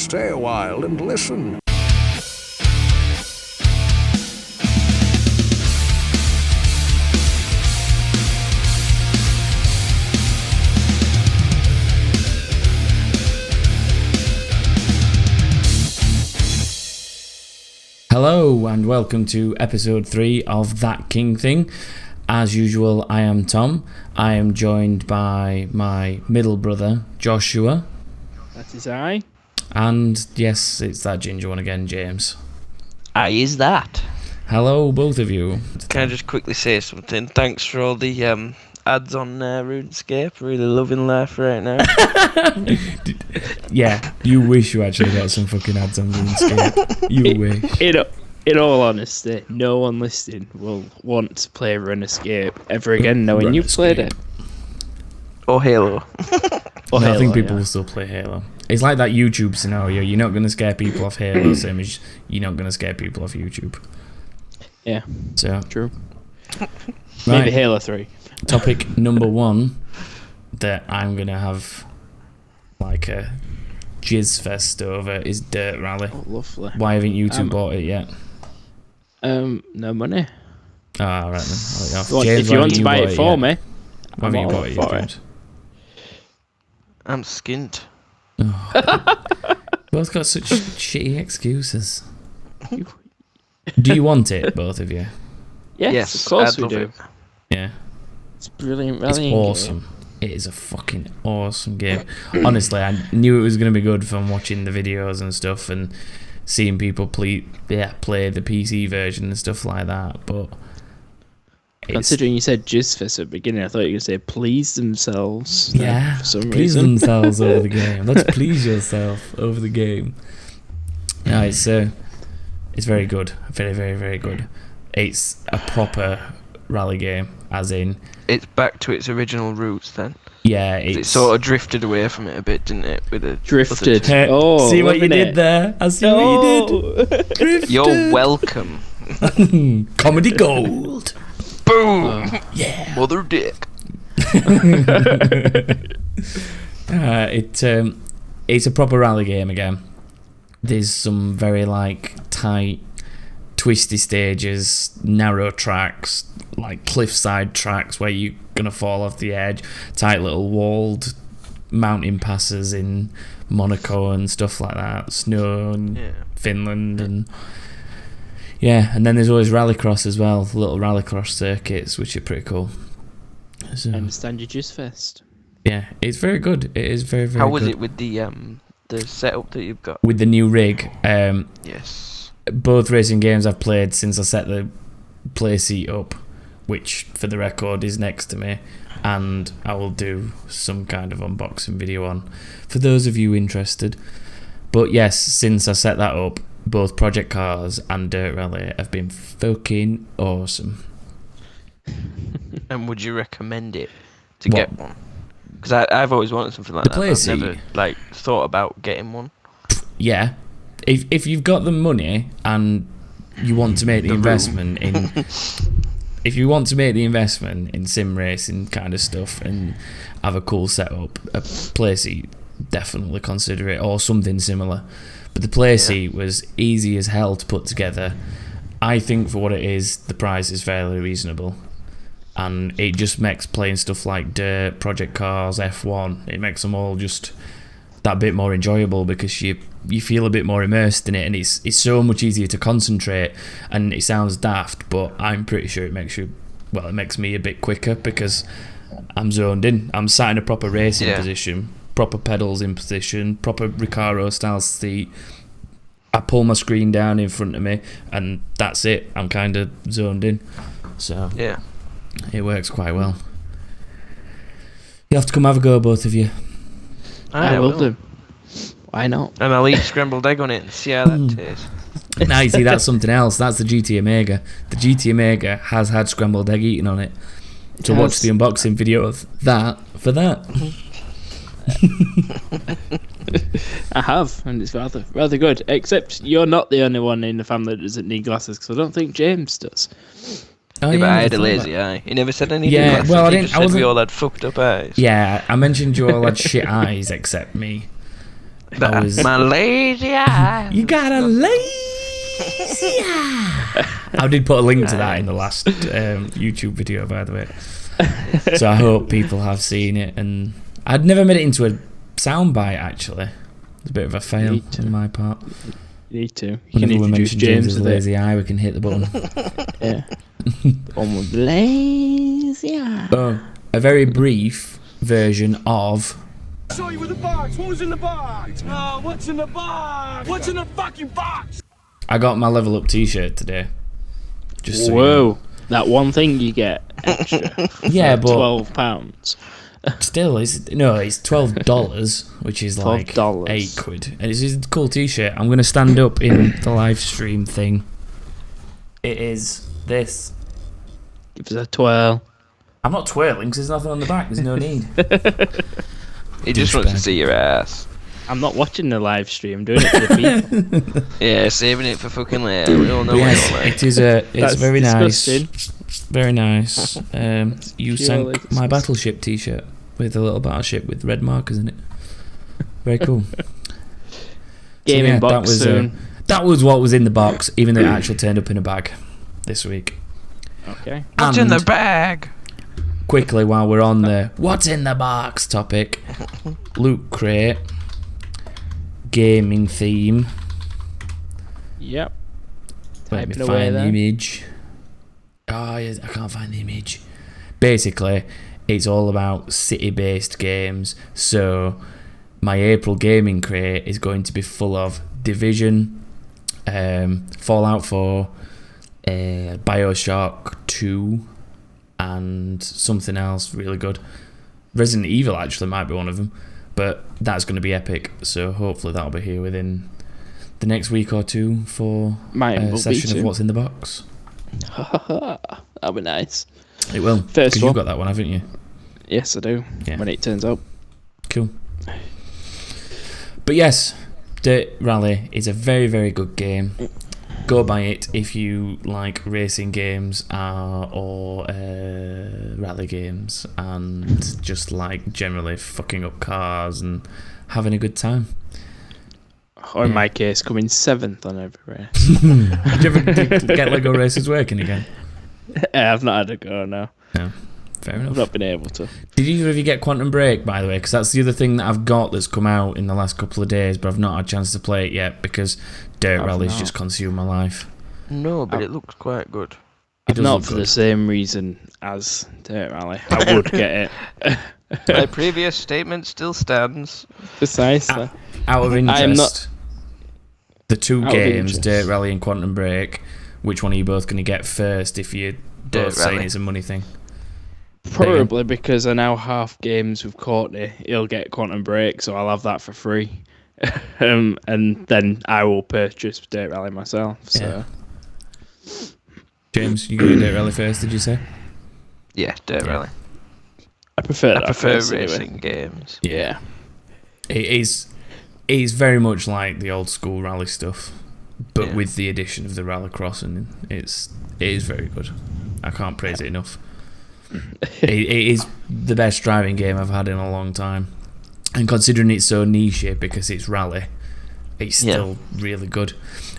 stay a while and listen. Hello and welcome to episode 3 of That King Thing. As usual, I am Tom. I am joined by my middle brother, Joshua. That is I. And yes, it's that ginger one again, James. I is that. Hello, both of you. Can I just quickly say something? Thanks for all the ads on RuneScape. Really loving life right now. Yeah, you wish you actually got some fucking ads on RuneScape. You wish. In all honesty, no one listening will want to play RuneScape ever again, knowing you've played it. Or Halo. Or I think Halo, people will still play Halo. It's like that YouTube scenario. You're not going to scare people off Halo, same as you're not going to scare people off YouTube. Yeah, So, true. right. Maybe Halo 3. Topic number 1 that I'm going to have like a jizz fest over is Dirt Rally. Oh, lovely. Why haven't you two bought it yet? No money. Ah, right then. I'll let you off. Well, James, if you why want haven't to buy bought it for yet? me, Why haven't you I'm bought all it for yet, it. James? I'm skint. Oh. Both got such shitty excuses. Do you want it, both of you? Yes, of course I'd we love do. it. Yeah. It's brilliant. It's awesome. It is a fucking awesome game. Honestly, I knew it was going to be good from watching the videos and stuff and seeing people play the PC version and stuff like that. But Considering you said Jizz Fest at the beginning, I thought you were going to say please themselves. Yeah, For some please reason. themselves over the game. Let's please yourself over the game. No, it's very good. Very, very, very good. It's a proper rally game, as in... It's back to its original roots then. Yeah, It it's... sort of drifted away from it a bit, didn't it? With the Drifted. Hey, Oh, see what you loving did it. there? I see what you did. Drifted. You're welcome. Comedy gold. Boom! Yeah. Mother dick. It's a proper rally game again. There's some very tight, twisty stages, narrow tracks, like cliffside tracks where you're gonna fall off the edge, tight little walled mountain passes in Monaco and stuff like that, snow in Finland and and then there's always rallycross as well, little rallycross circuits which are pretty cool. So, I understand your Jizz Fest. yeah, it's very good. It is very, very How good. was it with the setup that you've got? With the new rig? Yes. Both racing games I've played since I set the play seat up, which for the record is next to me, and I will do some kind of unboxing video on for those of you interested. But yes, since I set that up, both Project Cars and Dirt Rally have been fucking awesome. And would you recommend it to What? get one? Because I've always wanted something like The that. play But I've seat? never thought about getting one. Yeah, if you've got the money and you want to make the investment in... If you want to make the investment in sim racing kind of stuff and have a cool setup, a play seat, definitely consider it, or something similar. But the play seat was easy as hell to put together. I think for what it is, the price is fairly reasonable. And it just makes playing stuff like Dirt, Project Cars, F1, it makes them all just that bit more enjoyable because you feel a bit more immersed in it, and it's so much easier to concentrate. And it sounds daft, but I'm pretty sure it makes me a bit quicker because I'm zoned in. I'm sat in a proper racing position, proper pedals in position, proper Recaro style seat. I pull my screen down in front of me and that's it. I'm kind of zoned in. So Yeah. it works quite well. You have to come have a go, both of you. I will do. Why not? And I'll eat scrambled egg on it and see how that tastes. Now you see, that's something else. That's the GT Omega. The GT Omega has had scrambled egg eaten on it. So watch the unboxing video of that for that. I have, and it's rather good. Except you're not the only one in the family that doesn't need glasses, because I don't think James does. Oh, Yeah, but I had a thought lazy that. eye. He never said anything. Yeah, like well, I he didn't- just I said we wasn't- all had fucked up eyes. Yeah, I mentioned you all had shit eyes except me. I was. My lazy eye. You got a lazy eye. I did put a link to that in the last YouTube video, by the way. So I hope people have seen it. And I'd never made it into a soundbite, actually. It's a bit of a fail on my part. You need to. You Whenever can we introduce mention James James's with it. lazy eye, we can hit the button. Yeah. On with lazy eye. Oh, a very brief version of. Show you with the box. What was in the box? Oh, what's in the box? What's in the fucking box? I got my Level Up t-shirt today. Just so you Whoa. know. That one thing you get extra. Yeah, but £12. still, it's $12, which is like $12. £8. And it's a cool t-shirt. I'm going to stand up in the live stream thing. It is this. Give us a twirl. I'm not twirling because there's nothing on the back. There's no need. He just wants to see your ass. I'm not watching the live stream. I'm doing it for the people. Yeah, saving it for fucking later. We all know Yes, what you're it is it's That's very disgusting. nice. Very nice. You Purely sank my disgusting. battleship t-shirt with a little battleship with red markers in it. Very cool. Gaming yeah, box soon. that was what was in the box, even though it actually turned up in a bag this week. Okay. What's in the And bag? quickly, while we're on the what's in the box topic, Loot Crate, gaming theme. Yep. Let me Typing away find the there. image. Oh, yes, I can't find the image. Basically, it's all about city-based games. So, my April gaming crate is going to be full of Division, Fallout 4, Bioshock 2, and something else really good. Resident Evil actually might be one of them, but that's going to be epic. So hopefully that'll be here within the next week or two for Might a will be session of soon. what's in the box. That'll be nice. It will, First because one. you've got that one, haven't you? Yes, I do. Yeah. When it turns up. Cool. But yes, Dirt Rally is a very, very good game. Go buy it if you like racing games or rally games and just like generally fucking up cars and having a good time. Or in my case, coming 7th on every race. Did you ever get Lego races working again? I've not had a go, no. No. Fair enough. I've not been able to. Did either of you get Quantum Break, by the way? Because that's the other thing that I've got that's come out in the last couple of days, but I've not had a chance to play it yet because Dirt I've Rally's not. just consumed my life. No, but it looks quite good. It does Not look for good. the same reason as Dirt Rally. I would get it. My previous statement still stands. Precisely. Out of interest, I am not- the two Out of games, interest. Dirt Rally and Quantum Break, which one are you both going to get first if you're Dirt both saying Rally. it's a money thing? Probably because I now half games with Courtney. He'll get Quantum Break, so I'll have that for free. And then I will purchase Dirt Rally myself. So James, you going to Dirt Rally first, did you say? Yeah, Dirt Yeah. Rally. I prefer I that prefer first racing anyway. games. Yeah. It is very much like the old school rally stuff, but Yeah. with the addition of the Rallycross, and it is very good. I can't praise it enough. it is the best driving game I've had in a long time, and considering it's so niche because it's rally, it's still really good.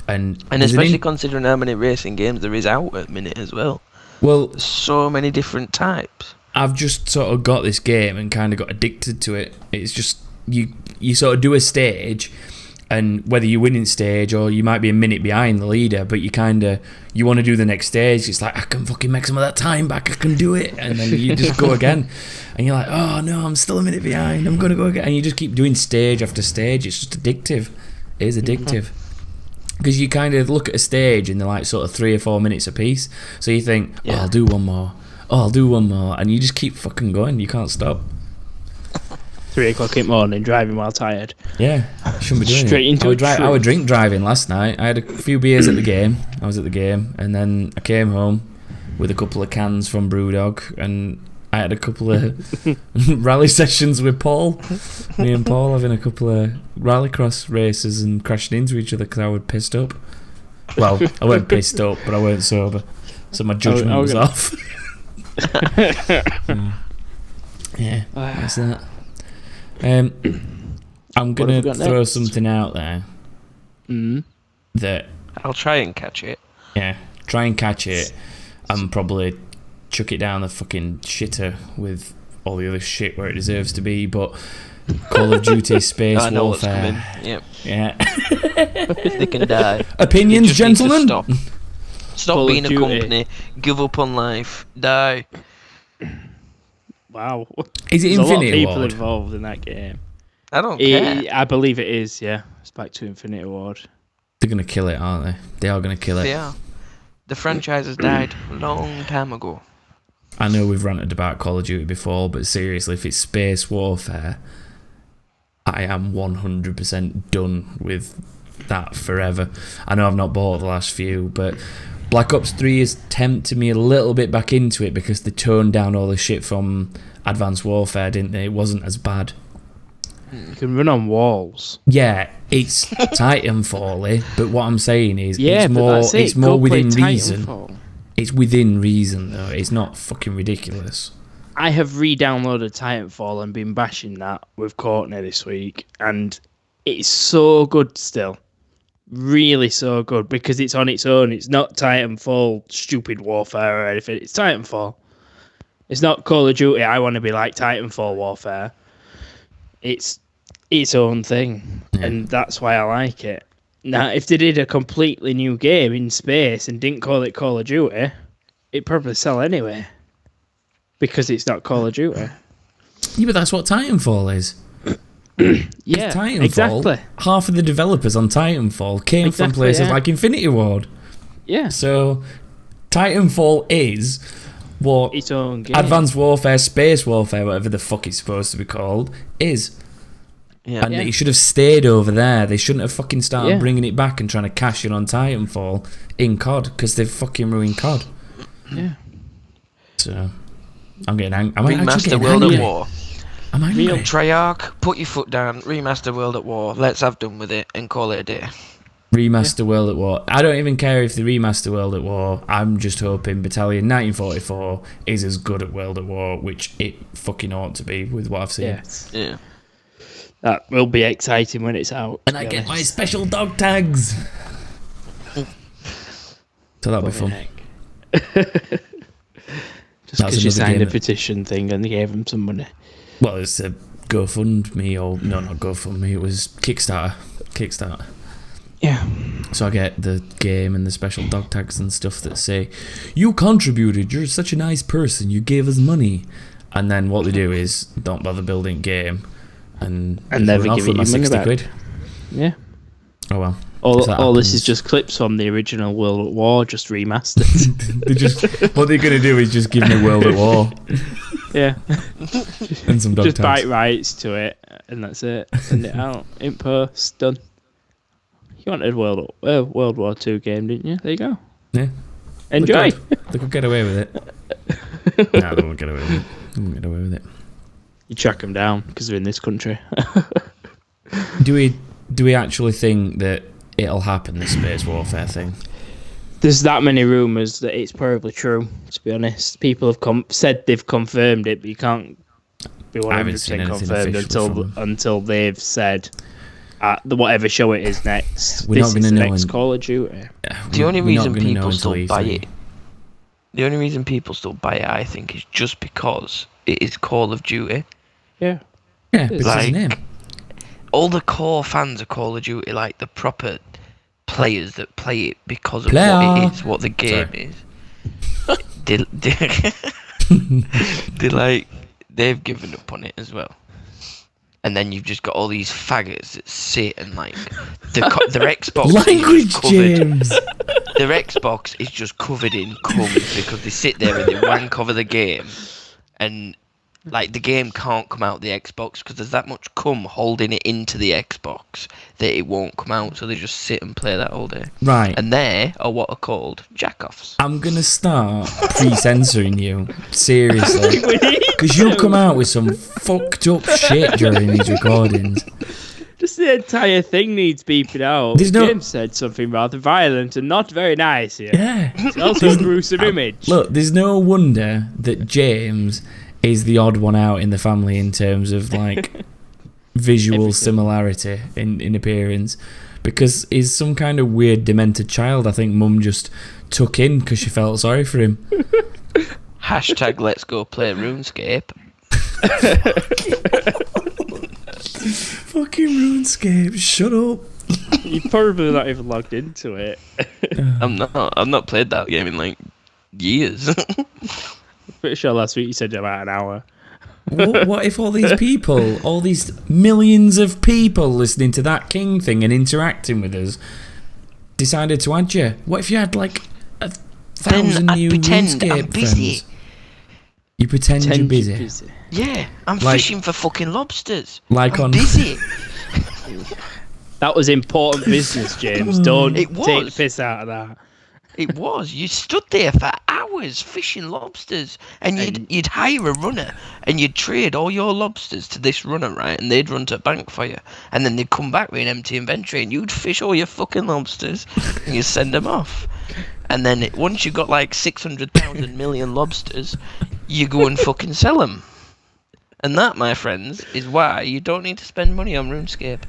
And there's an especially considering how many racing games there is out at the minute as well. well, There's so many different types. I've just sort of got this game and kind of got addicted to it. It's just you sort of do a stage, and whether you win in stage or you might be a minute behind the leader, but you want to do the next stage. It's like, I can fucking make some of that time back. I can do it, and then you just go again, and you're like, oh no, I'm still a minute behind. I'm gonna go again, and you just keep doing stage after stage. It's just addictive. It is addictive. Because you kind of look at a stage and they're like sort of 3 or 4 minutes a piece. So you think, oh, I'll do one more. Oh, I'll do one more. And you just keep fucking going. You can't stop. 3 o'clock in the morning, driving while tired. Yeah, shouldn't be doing Straight it. into I would, a tree. I would drink driving last night. I had a few beers at the game. I was at the game. And then I came home with a couple of cans from Brewdog. And I had a couple of rally sessions with Paul. Me and Paul having a couple of rallycross races and crashing into each other because I was pissed up. Well, I weren't pissed up, but I weren't sober. So my judgment was gonna- off. Yeah, that's that. I'm What have gonna we got throw next? something out there that I'll try and catch it. try and catch it and probably chuck it down the fucking shitter with all the other shit where it deserves to be. But Call of Duty Space I know what's Warfare. coming. Yep. Yeah. They can die. Opinions, You just need to gentlemen. Stop Call of being a Duty. company. Give up on life. Die. Wow. Is it There's a lot of Infinity people Ward? involved in that game. I don't care. I believe it is, yeah. It's back to Infinity Ward. They're gonna kill it, aren't they? They are gonna kill it. They are. The franchise has died a long time ago. I know we've ranted about Call of Duty before, but seriously, if it's Space Warfare, I am 100% done with that forever. I know I've not bought the last few, but Black Ops 3 has tempted me a little bit back into it because they toned down all the shit from Advanced Warfare, didn't they? It wasn't as bad. You can run on walls. Yeah, it's Titanfall-y, but what I'm saying is Yeah, it's but more, that's it. it's more Go play within reason. Titanfall. It's within reason, though. It's not fucking ridiculous. I have re-downloaded Titanfall and been bashing that with Courtney this week, and it's so good still. Really so good, because it's on its own. It's not Titanfall stupid warfare or anything. It's Titanfall. It's not Call of Duty, I want to be like Titanfall warfare. It's its own thing, and that's why I like it. Now, if they did a completely new game in space and didn't call it Call of Duty, it'd probably sell anyway. Because it's not Call of Duty. Yeah, but that's what Titanfall is. Yeah, Titanfall, exactly. half of the developers on Titanfall came from Exactly, places yeah. like Infinity Ward. Yeah, So, Titanfall is what its own game. Advanced Warfare, Space Warfare, whatever the fuck it's supposed to be called, is. Yeah. And it should have stayed over there. They shouldn't have fucking started Yeah. bringing it back and trying to cash in on Titanfall in COD, because they've fucking ruined COD. Yeah. So, I'm getting angry. I'm actually Remaster getting World angry. at War. I'm angry. Treyarch, put your foot down. Remaster World at War. Let's have done with it and call it a day. Remaster World at War. I don't even care if they remaster World at War. I'm just hoping Battalion 1944 is as good at World at War, which it fucking ought to be with what I've seen. Yes. Yeah. That will be exciting when it's out. And I get my special dog tags. So that'll be fun. Just That's because you another signed game a that- petition thing and they gave him some money. Well, it's a GoFundMe, or no, not GoFundMe. It was Kickstarter. Yeah. So I get the game and the special dog tags and stuff that say, "You contributed. You're such a nice person. You gave us money." And then what they do is don't bother building game and just never run off give with it my your money 60 back. quid. Yeah. Oh well. All If that this is happens- just clips from the original World at War, just remastered. They just what they're gonna do is just give me World at War yeah. and some dog Just tags. bite rights to it, and that's it. Send it out in post. Done. You wanted World War II game, didn't you? There you go. Yeah. Enjoy. They could get away with it. Nah, they won't get away with it. They won't get away with it. You track them down because they're in this country. Do we actually think that it'll happen, this space warfare thing? There's that many rumours that it's probably true, to be honest. People have said they've confirmed it, but you can't be I haven't seen 100% anything confirmed official from them. until they've said at whatever show it is next. We're not this gonna is the know next in- Call of Duty. The only We're not reason gonna know people until still buy E3. it, the only reason people still buy it, I think, is just because it is Call of Duty. Yeah. Yeah, because it's Like- a name. All the core fans of Call of Duty, like the proper players that play it because of Player. what it is, what the game is, they've given up on it as well. And then you've just got all these faggots that sit and like their Xbox Language, is covered. James. Their Xbox is just covered in cum because they sit there and they wank over the game, and like the game can't come out the Xbox because there's that much cum holding it into the Xbox that it won't come out. So they just sit and play that all day. Right. And they are what are called jackoffs. I'm going to start pre-censoring you. Seriously. Because you come out with some fucked up shit during these recordings. Just the entire thing needs beeping out. There's no- James said something rather violent and not very nice here. Yeah. It's also a gruesome image. Look, there's no wonder that James is the odd one out in the family in terms of, like, visual Everything. similarity in appearance, because he's some kind of weird demented child. I think Mum just took in because she felt sorry for him. Hashtag let's go play RuneScape. Fucking RuneScape, shut up. You're probably not even logged into it. I'm not. I've not played that game in like years. Pretty sure last week you said about an hour. What if all these people, all these millions of people listening to that King thing and interacting with us, decided to add you? What if you had like 1,000 Then I'd new pretend RuneScape I'm busy. friends? You pretend you're busy. Yeah, I'm Like- fishing for fucking lobsters. Like I'm on- busy. That was important business, James. Don't It take the was. piss out of that. It was. You stood there for hours fishing lobsters, and you'd hire a runner, and you'd trade all your lobsters to this runner, right? And they'd run to a bank for you, and then they'd come back with an empty inventory, and you'd fish all your fucking lobsters, and you'd send them off. And then once you got like 600,000 million lobsters, you go and fucking sell them. And that, my friends, is why you don't need to spend money on RuneScape.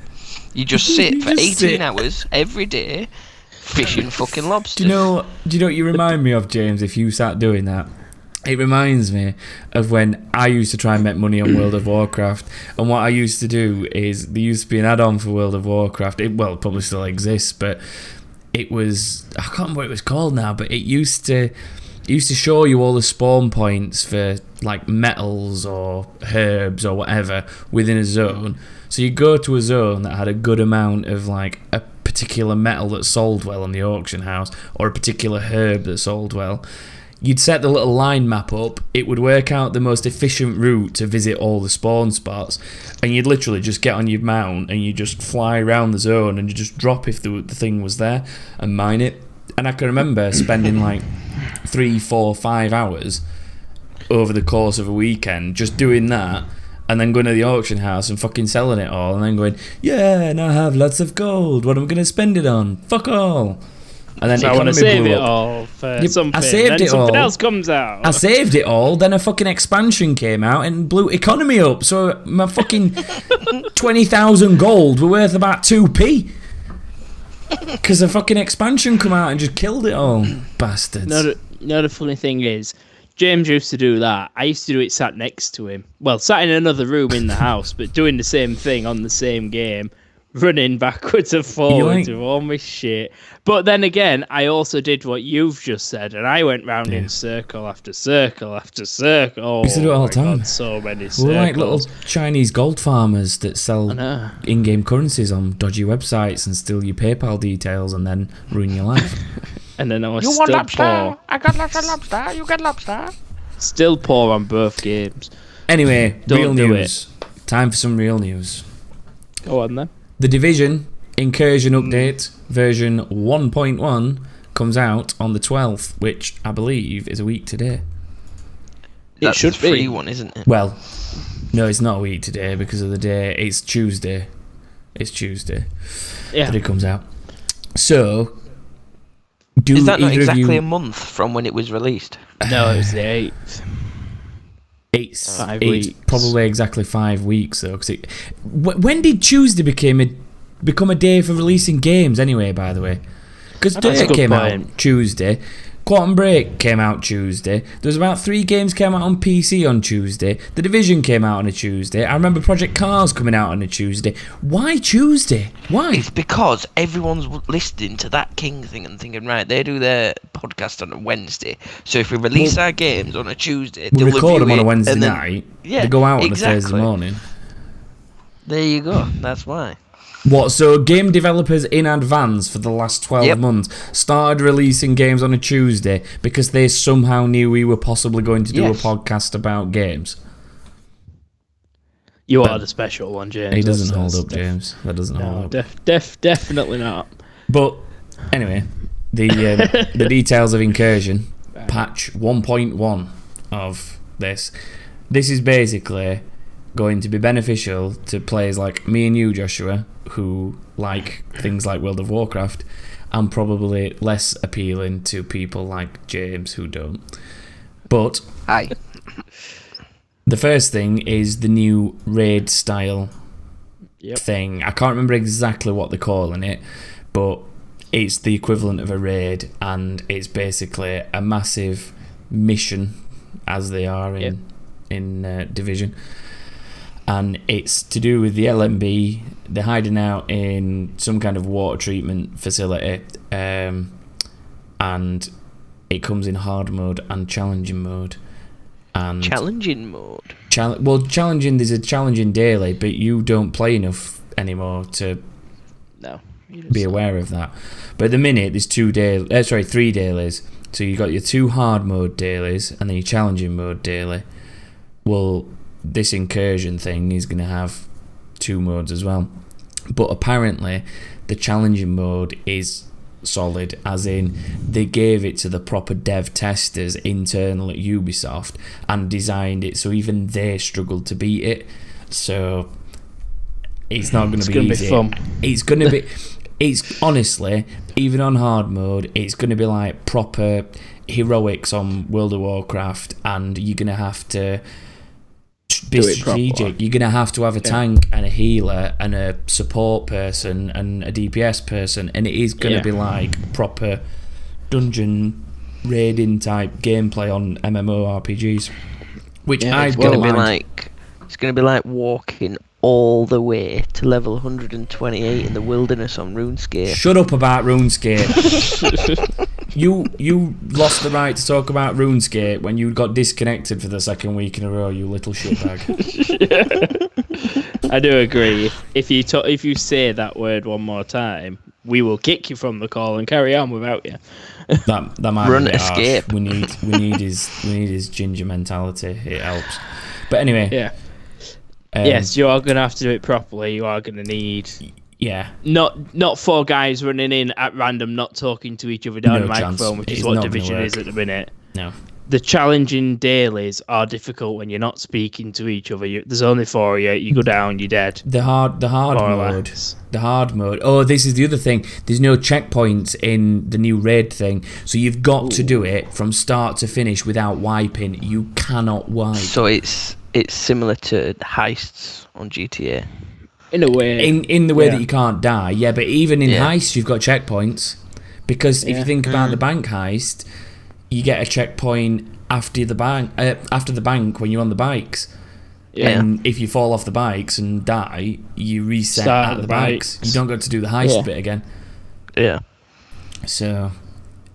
You just sit for 18 hours every day fishing fucking lobsters. Do you know what you remind me of, James, if you start doing that? It reminds me of when I used to try and make money on World of Warcraft, and what I used to do is, there used to be an add-on for World of Warcraft. It probably still exists, but it was, I can't remember what it was called now, but it used to show you all the spawn points for like metals or herbs or whatever within a zone. So you go to a zone that had a good amount of like a particular metal that sold well on the auction house, or a particular herb that sold well. You'd set the little line map up, it would work out the most efficient route to visit all the spawn spots, and you'd literally just get on your mount and you just fly around the zone and you just drop if the thing was there and mine it. And I can remember spending like 3, 4, 5 hours over the course of a weekend just doing that, and then going to the auction house and fucking selling it all, and then going, yeah, and I have lots of gold, what am I going to spend it on? Fuck all. And then So I want to economy save blew it up. all for Yep, something. I saved then it something all. else comes out. I saved it all, then a fucking expansion came out and blew economy up, so my fucking 20,000 gold were worth about 2p. Because a fucking expansion come out and just killed it all. Bastards. No, the funny thing is, James used to do that. I used to do it sat next to him. Well, sat in another room in the house, but doing the same thing on the same game, running backwards and forwards with all my shit. But then again, I also did what you've just said, and I went round in circle after circle after circle. Oh, We used to do it all the my time. God, so many circles. We're like little Chinese gold farmers that sell know. in-game currencies on dodgy websites and steal your PayPal details and then ruin your life. And then I was You want still lobster? poor. I got lots of lobster. You got lobster? Still poor on both games. Anyway, Don't real do news. Time for some real news. Go on then. The Division Incursion Update version 1.1 comes out on the 12th, which I believe is a week today. That's should the free be. one, isn't it? Well, no, it's not a week today because of the day. It's Tuesday. It's Tuesday Yeah. that it comes out. So, do Is that not either exactly of a you... month from when it was released? No, it was the 8th. It's 5 it's weeks. probably exactly 5 weeks though. Cause when did Tuesday become a day for releasing games anyway? By the way, because That's a Dirt good came out point. Tuesday, Quantum Break came out Tuesday. There was about 3 games came out on PC on Tuesday. The Division came out on a Tuesday. I remember Project Cars coming out on a Tuesday. Why Tuesday? Why? It's because everyone's listening to that King thing and thinking, right, they do their podcast on a Wednesday. So if we release our games on a Tuesday, We they'll record review them on a it, Wednesday and then- night. Yeah, They go out on exactly. a Thursday morning. There you go. That's why. What, so game developers in advance for the last 12 Yep. months started releasing games on a Tuesday because they somehow knew we were possibly going to do Yes. a podcast about games. You But are the special one, James. It doesn't hold That's- up, James. That doesn't hold No, up. definitely not. But anyway, the details of Incursion, patch 1.1 of this. This is basically going to be beneficial to players like me and you, Joshua, who like things like World of Warcraft, and probably less appealing to people like James who don't. But Hi. the first thing is the new raid style thing. I can't remember exactly what they're calling it, but it's the equivalent of a raid, and it's basically a massive mission, as they are in Division. And it's to do with the LMB. They're hiding out in some kind of water treatment facility, and it comes in hard mode and challenging mode. And Challenging mode. Challenging. There's a challenging daily, but you don't play enough anymore to be aware of that. But at the minute, there's 3 dailies. So you got your 2 hard mode dailies and then your challenging mode daily. Well, this incursion thing is going to have 2 modes as well. But apparently, the challenging mode is solid, as in they gave it to the proper dev testers internal at Ubisoft and designed it so even they struggled to beat it. So it's not going to be easy. Fun. It's going to be. It's honestly, even on hard mode, it's going to be like proper heroics on World of Warcraft, and you're going to have to be strategic. You're going to have to have a tank and a healer and a support person and a DPS person, and it is going to be like proper dungeon raiding type gameplay on MMORPGs, which I don't mind. It's going to be like walking all the way to level 128 in the wilderness on RuneScape. Shut up about RuneScape. You lost the right to talk about RuneScape when you got disconnected for the 2nd week in a row, you little shitbag. I do agree. If you say that word one more time, we will kick you from the call and carry on without you. That might Run be a bit escape. harsh. We need his ginger mentality. It helps. But anyway. Yeah. Yes, you are going to have to do it properly. You are going to need... Yeah. Not 4 guys running in at random, not talking to each other down No a microphone, chance. which It's is what not Division gonna is work. at the minute. No. The challenging dailies are difficult when you're not speaking to each other. There's only 4 of you. You go down, you're dead. The hard More or mode. less. The hard mode. Oh, this is the other thing. There's no checkpoints in the new raid thing, so you've got to do it from start to finish without wiping. You cannot wipe. So it's similar to heists on GTA. In a way. In the way that you can't die, yeah. But even in heists, you've got checkpoints, because if you think about the bank heist, you get a checkpoint after the bank when you're on the bikes. Yeah. And if you fall off the bikes and die, you reset Start at the bikes. You don't get to do the heist bit again. Yeah. So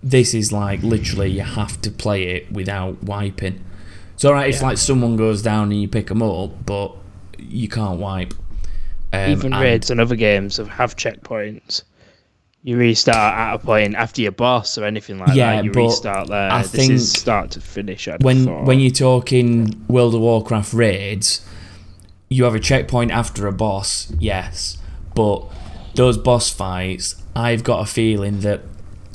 this is like literally you have to play it without wiping. It's alright if like someone goes down and you pick them up, but you can't wipe. Even raids and other games have checkpoints. You restart at a point after your boss or anything like that. You restart there. I think is start to finish. When you're talking World of Warcraft raids, you have a checkpoint after a boss, yes, but those boss fights, I've got a feeling that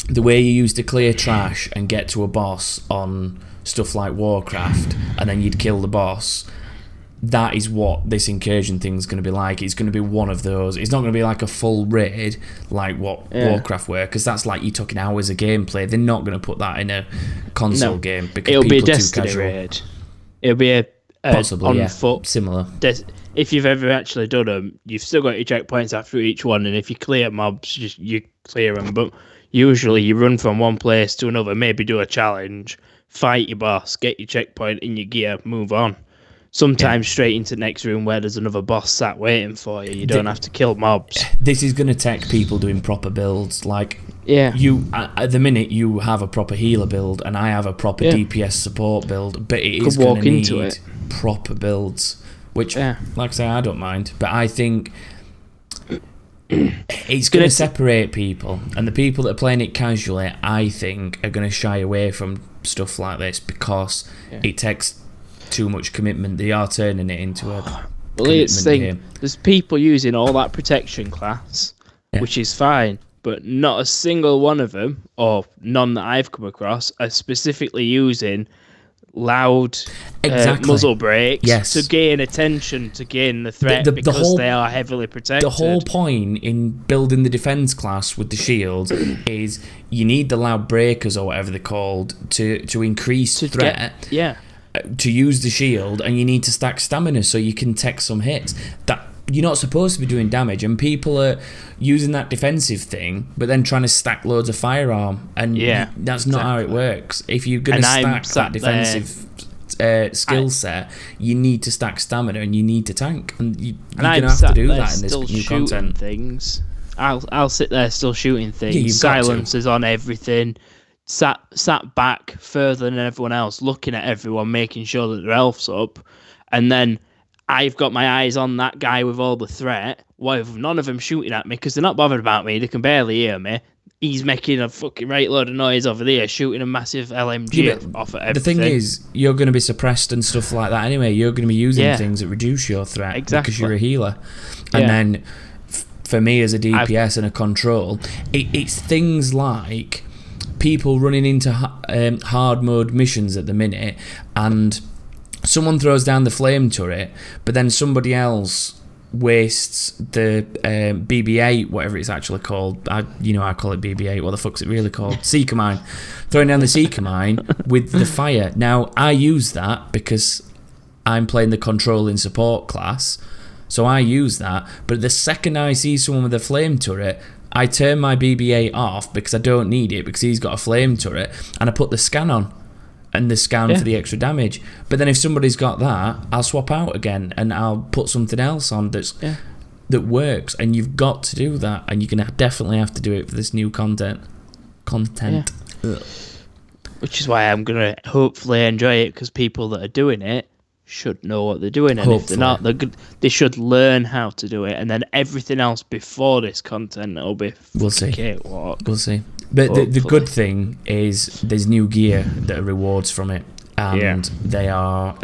the way you used to clear trash and get to a boss on stuff like Warcraft, and then you'd kill the boss, that is what this incursion thing's going to be like. It's going to be one of those. It's not going to be like a full raid like what Warcraft were, because that's like you're talking hours of gameplay. They're not going to put that in a console game because it'll people be a are too Destiny casual. raid. It'll be a Possibly, on yeah. foot. Similar. If you've ever actually done them, you've still got your checkpoints after each one, and if you clear mobs, you clear them. But usually you run from one place to another, maybe do a challenge, fight your boss, get your checkpoint in your gear, move on. Sometimes straight into the next room where there's another boss sat waiting for you. You don't have to kill mobs. This is going to take people doing proper builds. Like, Yeah. you at the minute you have a proper healer build and I have a proper DPS support build, but it is going to need proper builds, which, like I say, I don't mind. But I think it's going to separate people, and the people that are playing it casually, I think, are going to shy away from stuff like this because it takes too much commitment. They are turning it into a commitment game. There's people using all that protection class, which is fine, but not a single one of them, or none that I've come across, are specifically using loud muzzle brakes to gain attention, to gain the threat, because they are heavily protected. The whole point in building the defense class with the shield is you need the loud breakers, or whatever they're called, to increase threat. To use the shield, and you need to stack stamina so you can take some hits. you're not supposed to be doing damage, and people are using that defensive thing, but then trying to stack loads of firearm, and that's not how it works. If you're going to stack that defensive skill set, you need to stack stamina and you need to tank, and you're going to have to do that in this new content. Things. I'll sit there still shooting things. Silencers on everything. Sat back further than everyone else, looking at everyone, making sure that their health's up, and then I've got my eyes on that guy with all the threat. With none of them shooting at me because they're not bothered about me. They can barely hear me. He's making a fucking right load of noise over there, shooting a massive LMG off at everything. The thing is, you're going to be suppressed and stuff like that anyway. You're going to be using things that reduce your threat because you're a healer. And then, for me as a DPS and a control, it's things like people running into hard mode missions at the minute, and someone throws down the flame turret, but then somebody else wastes the BB-8, whatever it's actually called. I call it BB-8. What the fuck's it really called? Seeker mine. Throwing down the Seeker mine with the fire. Now, I use that because I'm playing the controlling support class, so I use that. But the second I see someone with a flame turret, I turn my BB-8 off because I don't need it because he's got a flame turret, and I put the scan on. And the scan for the extra damage. But then if somebody's got that, I'll swap out again and I'll put something else on that works. And you've got to do that, and you're gonna definitely have to do it for this new content. Which is why I'm gonna hopefully enjoy it, because people that are doing it should know what they're doing, and hopefully. If they're not, they should learn how to do it, and then everything else before this content will be we'll see. Cakewalk. We'll see. But the good thing is there's new gear that are rewards from it, and they are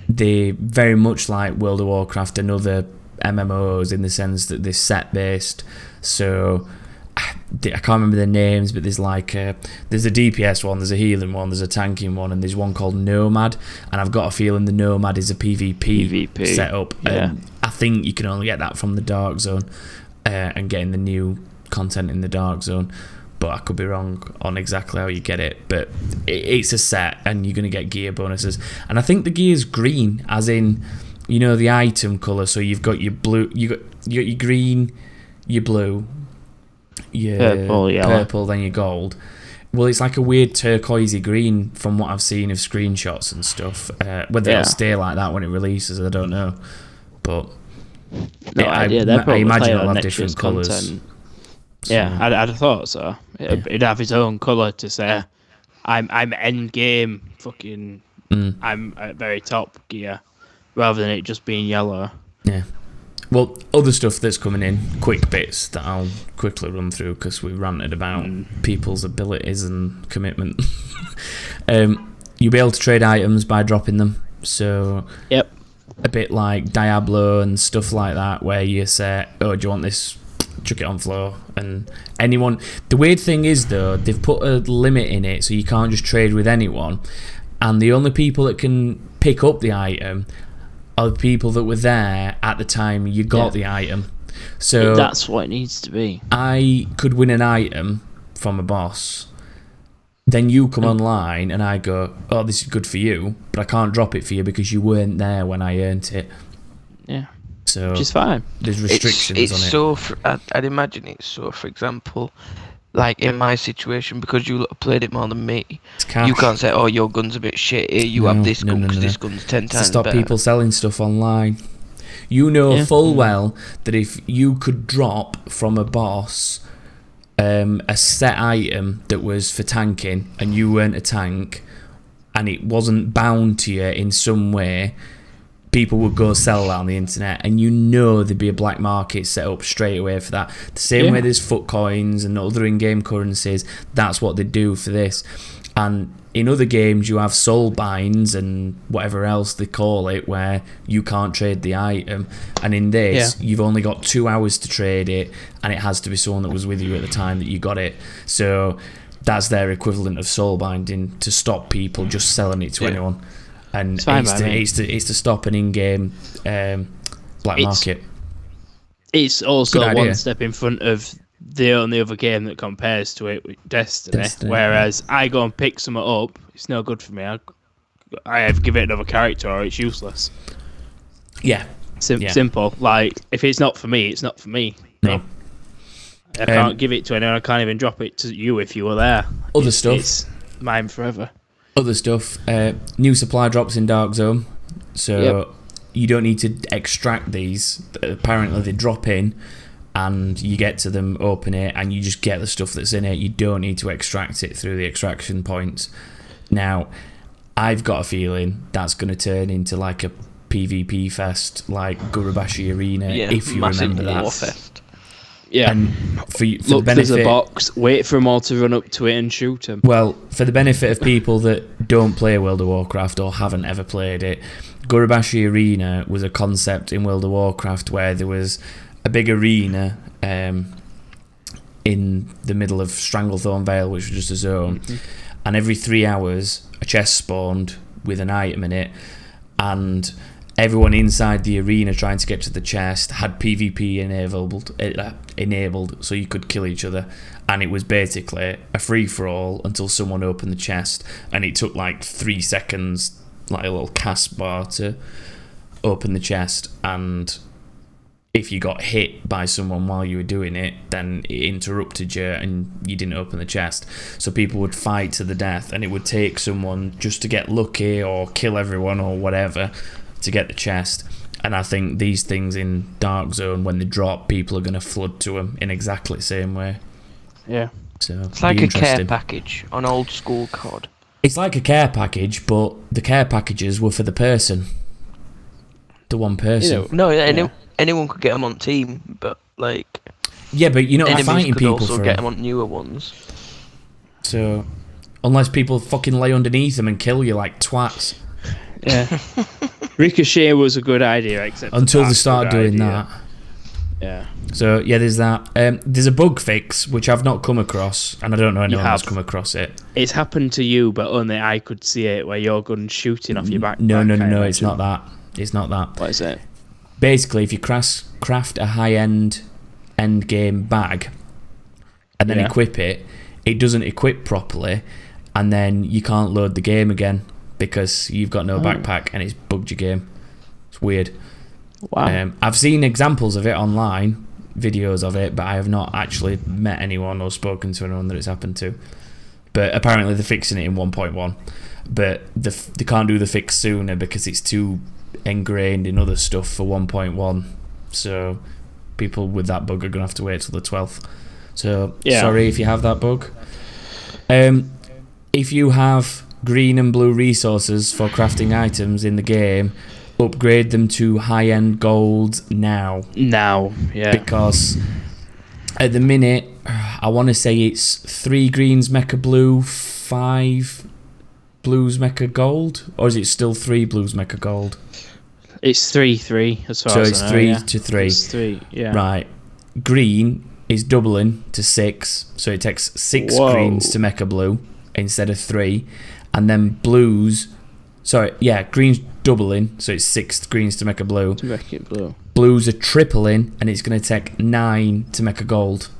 they very much like World of Warcraft and other MMOs in the sense that they're set based. So I can't remember the names, but there's there's a DPS one, there's a healing one, there's a tanking one, and there's one called Nomad, and I've got a feeling the Nomad is a PvP setup. I think you can only get that from the Dark Zone and getting the new content in the Dark Zone, but I could be wrong on exactly how you get it. But it's a set, and you're going to get gear bonuses, and I think the gear's green, as in the item colour. So you've got your blue, you got your green, your blue, your purple, then your gold. Well, it's like a weird turquoisey green from what I've seen of screenshots and stuff. Whether it'll stay like that when it releases, I don't know, but I imagine it'll have different colours. Yeah, I'd have thought so. It'd have its own colour to say, I'm end game, fucking, I'm at very top gear, rather than it just being yellow. Yeah. Well, other stuff that's coming in, quick bits that I'll quickly run through because we ranted about people's abilities and commitment. You'll be able to trade items by dropping them. So, a bit like Diablo and stuff like that, where you say, oh, do you want this? Chuck it on floor, and anyone. The weird thing is though, they've put a limit in it, so you can't just trade with anyone, and the only people that can pick up the item are the people that were there at the time you got the item. So that's what it needs to be. I could win an item from a boss, then you come online and I go, oh, this is good for you, but I can't drop it for you because you weren't there when I earned it. Yeah. So which is fine. There's restrictions on it. I'd imagine it's so. For example, like in my situation, because you played it more than me, you can't say, "Oh, your gun's a bit shit. Here, you have this gun because this gun's 10 times to stop better." People selling stuff online. You know full well that if you could drop from a boss a set item that was for tanking, and you weren't a tank, and it wasn't bound to you in some way, people would go sell that on the internet, and there'd be a black market set up straight away for that. The same way there's foot coins and other in-game currencies, that's what they do for this. And in other games you have soul binds and whatever else they call it, where you can't trade the item, and in this you've only got 2 hours to trade it, and it has to be someone that was with you at the time that you got it. So that's their equivalent of soul binding, to stop people just selling it to anyone. And it's to stop an in-game black market. It's also one step in front of the only other game that compares to it, with Destiny. Whereas I go and pick something up, it's no good for me. I have to give it another character, or it's useless. Yeah, Yeah. Simple. Like, if it's not for me, it's not for me. No. I can't give it to anyone. I can't even drop it to you if you were there. Other stuff. It's mine forever. Other stuff. New supply drops in Dark Zone. So you don't need to extract these. Apparently they drop in and you get to them, open it, and you just get the stuff that's in it. You don't need to extract it through the extraction points. Now, I've got a feeling that's going to turn into like a PvP fest, like Gurubashi Arena, if you remember that. Warfest. Yeah. And for Look, the there's benefit, a box. Wait for them all to run up to it and shoot them. well, for the benefit of people that don't play World of Warcraft or haven't ever played it, Gurubashi Arena was a concept in World of Warcraft where there was a big arena in the middle of Stranglethorn Vale, which was just a zone, and every 3 hours a chest spawned with an item in it, and everyone inside the arena trying to get to the chest had PvP enabled so you could kill each other, and it was basically a free-for-all until someone opened the chest, and it took like 3 seconds, like a little cast bar, to open the chest, and if you got hit by someone while you were doing it, then it interrupted you and you didn't open the chest. So people would fight to the death, and it would take someone just to get lucky or kill everyone or whatever to get the chest. And I think these things in Dark Zone, when they drop, people are going to flood to them in exactly the same way. Yeah. So It's like be a care interesting. package on old school COD. It's like a care package, but the care packages were for the person. The one person. No, anyone could get them on team, but like Yeah, but you're not enemies fighting could people also for get them. them on newer ones. So, unless people fucking lay underneath them and kill you like twats. Yeah. Ricochet was a good idea, except Until they that's a started good doing idea. that. Yeah. So, yeah, there's that. There's a bug fix, which I've not come across, and I don't know anyone that's have. come across it. It's happened to you, but only I could see it, where your gun's shooting off your back. No, I it's imagine. not that. It's not that. What is it? Basically, if you craft a high-end end game bag and then equip it, it doesn't equip properly, and then you can't load the game again because you've got no backpack and it's bugged your game. It's weird. Wow. I've seen examples of it online, videos of it, but I have not actually met anyone or spoken to anyone that it's happened to. But apparently they're fixing it in 1.1, but they can't do the fix sooner because it's too ingrained in other stuff for 1.1. So people with that bug are going to have to wait till the 12th. So sorry if you have that bug. If you have green and blue resources for crafting items in the game, upgrade them to high-end gold now. Now, yeah. Because at the minute, I want to say it's 3 greens mecha blue, 5 blues mecha gold, or is it still 3 blues mecha gold? It's 3-3 as far So as it's I know, 3 yeah. to 3. It's 3, yeah. Right. Green is doubling to 6, so it takes 6 Whoa. greens to mecha blue instead of 3, and then blues. Sorry, yeah, green's doubling, so it's 6 greens to mecha blue. To make it blue. Blues are tripling, and it's going to take 9 to mecha gold.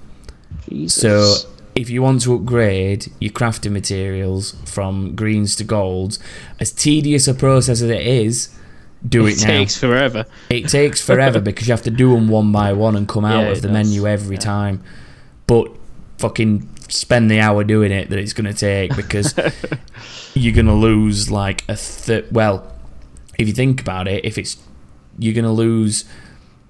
Jesus. So if you want to upgrade your crafting materials from greens to golds, as tedious a process as it is, do it now. It takes forever. It takes forever because you have to do them one by one and come out Yeah, of it the does. menu every time. But fucking spend the hour doing it that it's going to take, because you're going to lose like well, if you think about it, you're going to lose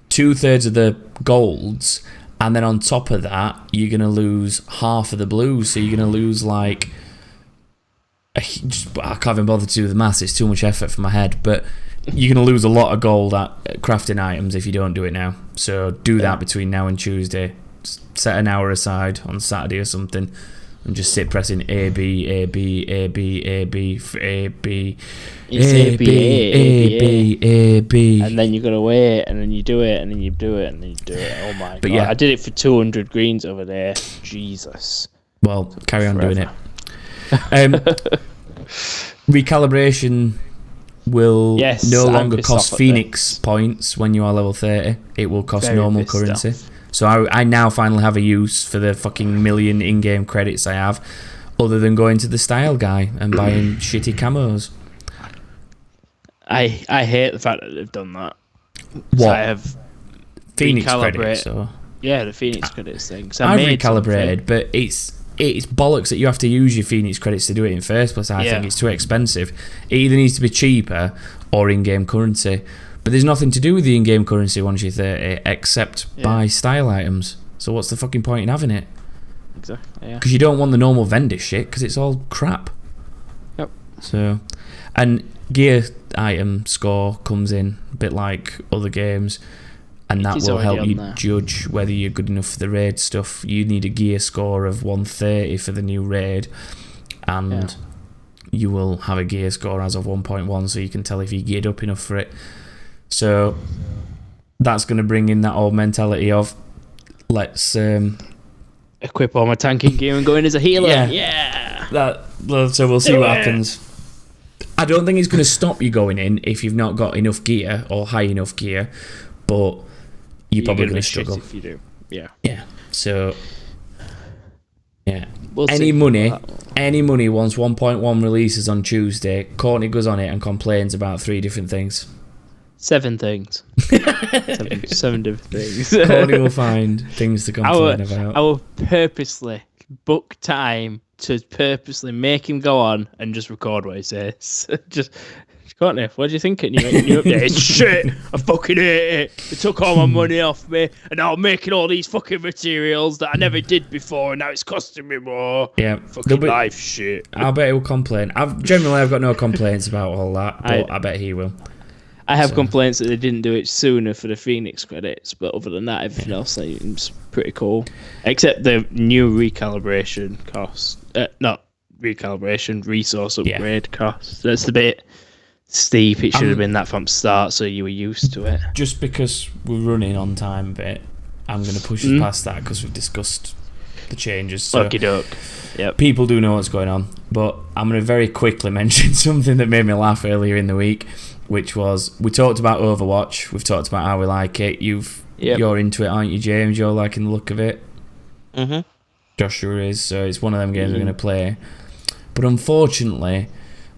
2/3 of the golds, and then on top of that you're going to lose half of the blues, so you're going to lose like I can't even bother to do the maths, it's too much effort for my head, but you're going to lose a lot of gold at crafting items if you don't do it now. So do that between now and Tuesday. Set an hour aside on Saturday or something and just sit pressing A, B, A, B, A, B, A, B, A, B, It's A, B, A, B, A, B. And then you gotta wait, and then you do it, and then you do it, and then you do it. Oh my god! yeah. I did it for 200 greens over there. Jesus. Well, carry on doing it. Forever. Recalibration will Yes, no I'm longer pissed cost off at Phoenix points when you are level 30. It will cost Very normal pissed currency. off. So I now finally have a use for the fucking million in-game credits I have, other than going to the style guy and buying shitty camos. I hate the fact that they've done that. So What? I have Phoenix recalibrate- credits, or Yeah, the Phoenix credits thing. So I've made recalibrated, something. but it's bollocks that you have to use your Phoenix credits to do it in first place. I Yeah. think it's too expensive. It either needs to be cheaper or in-game currency. But there's nothing to do with the in-game currency once you're 30, except buy style items. So what's the fucking point in having it? Exactly. Yeah. Because you don't want the normal vendor shit, because it's all crap. Yep. So, and gear item score comes in a bit like other games, and that is will already help on you there. judge whether you're good enough for the raid stuff. You need a gear score of 130 for the new raid, and you will have a gear score as of 1.1, so you can tell if you geared up enough for it. So that's going to bring in that old mentality of let's Equip all my tanking gear and go in as a healer. Yeah. Yeah. so we'll see Do what it. happens. I don't think it's going to stop you going in if you've not got enough gear or high enough gear, but you're probably going be to shit struggle. if you do. Yeah. Yeah. So yeah. We'll Any see. money once 1.1 releases on Tuesday, Courtney goes on it and complains about 3 different things. 7 things. seven different things. Courtney will find things to complain about. I will purposely book time to purposely make him go on and just record what he says. just, Courtney, what do you think? New update? It's shit. I fucking hate it. They took all my money off me, and now I'm making all these fucking materials that I never did before, and now it's costing me more. Yeah. Fucking life shit. I bet he'll complain. I've got no complaints about all that, but I bet he will. I have complaints that they didn't do it sooner for the Phoenix credits, but other than that, everything else seems pretty cool. Except the new recalibration cost. Not recalibration, resource upgrade cost. That's the bit steep. It should have been that from start, so you were used to it. Just because we're running on time a bit, I'm going to push us past that because we've discussed the changes. So Okie doke. Yep. people do know what's going on, but I'm going to very quickly mention something that made me laugh earlier in the week, which was we talked about Overwatch. We've talked about how we like it. You're into it, aren't you, James? You're liking the look of it. Mhm. Joshua is, so it's one of them games we're going to play. But unfortunately,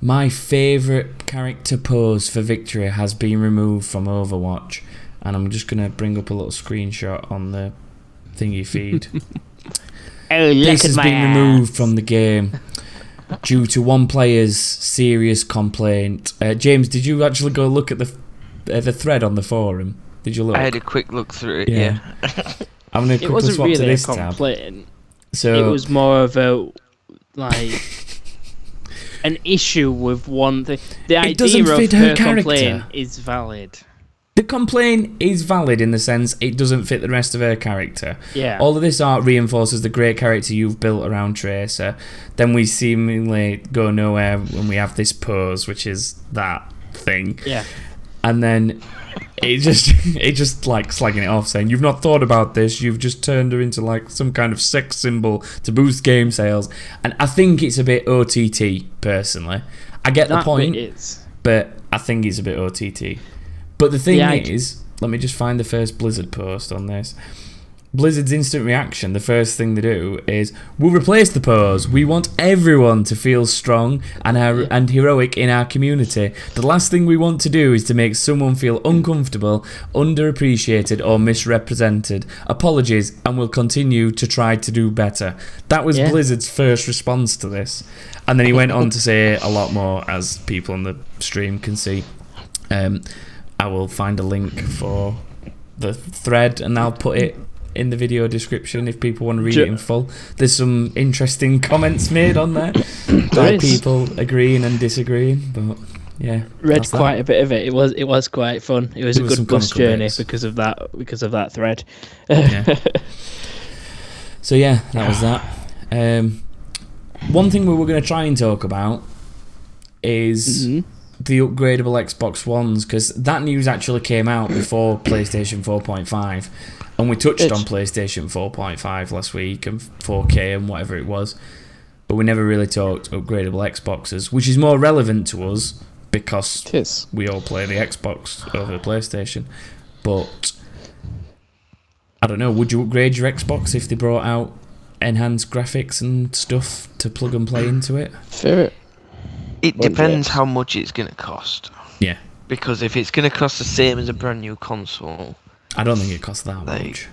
my favourite character pose for victory has been removed from Overwatch, and I'm just going to bring up a little screenshot on the thingy feed. Oh, This has been removed from the game due to one player's serious complaint. James, did you actually go look at the thread on the forum? Did you look? I had a quick look through it. Yeah. I'm going to It quickly wasn't swap to really a this tab. complaint. So It was more of a an issue with one thing. The It doesn't idea of fit her her character. complaint is valid. the complaint is valid in the sense it doesn't fit the rest of her character. Yeah. All of this art reinforces the great character you've built around Tracer. Then we seemingly go nowhere when we have this pose, which is that thing. Yeah. And then it just like slagging it off, saying you've not thought about this, you've just turned her into like some kind of sex symbol to boost game sales. And I think it's a bit OTT, personally. I get the That point, bit is. but I think it's a bit OTT. But the thing Yeah, is, let me just find the first Blizzard post on this. Blizzard's instant reaction, the first thing they do is, we'll replace the pose. We want everyone to feel strong and heroic in our community. The last thing we want to do is to make someone feel uncomfortable, underappreciated, or misrepresented. Apologies, and we'll continue to try to do better. That was Blizzard's first response to this. And then he went on to say a lot more, as people on the stream can see. I will find a link for the thread and I'll put it in the video description if people want to read it in full. There's some interesting comments made on there by people agreeing and disagreeing, but yeah, Read quite a bit of it. It was quite fun. It was a good bus journey because of that thread. Yeah. So yeah, that was that. One thing we were going to try and talk about is the upgradable Xbox Ones, because that news actually came out before PlayStation 4.5, and we touched on PlayStation 4.5 last week and 4K and whatever it was, but we never really talked upgradable Xboxes, which is more relevant to us because we all play the Xbox over the PlayStation. But I don't know, would you upgrade your Xbox if they brought out enhanced graphics and stuff to plug and play into it? Fair. It depends how much it's going to cost. Yeah. Because if it's going to cost the same as a brand new console, I don't think it costs that Like- much.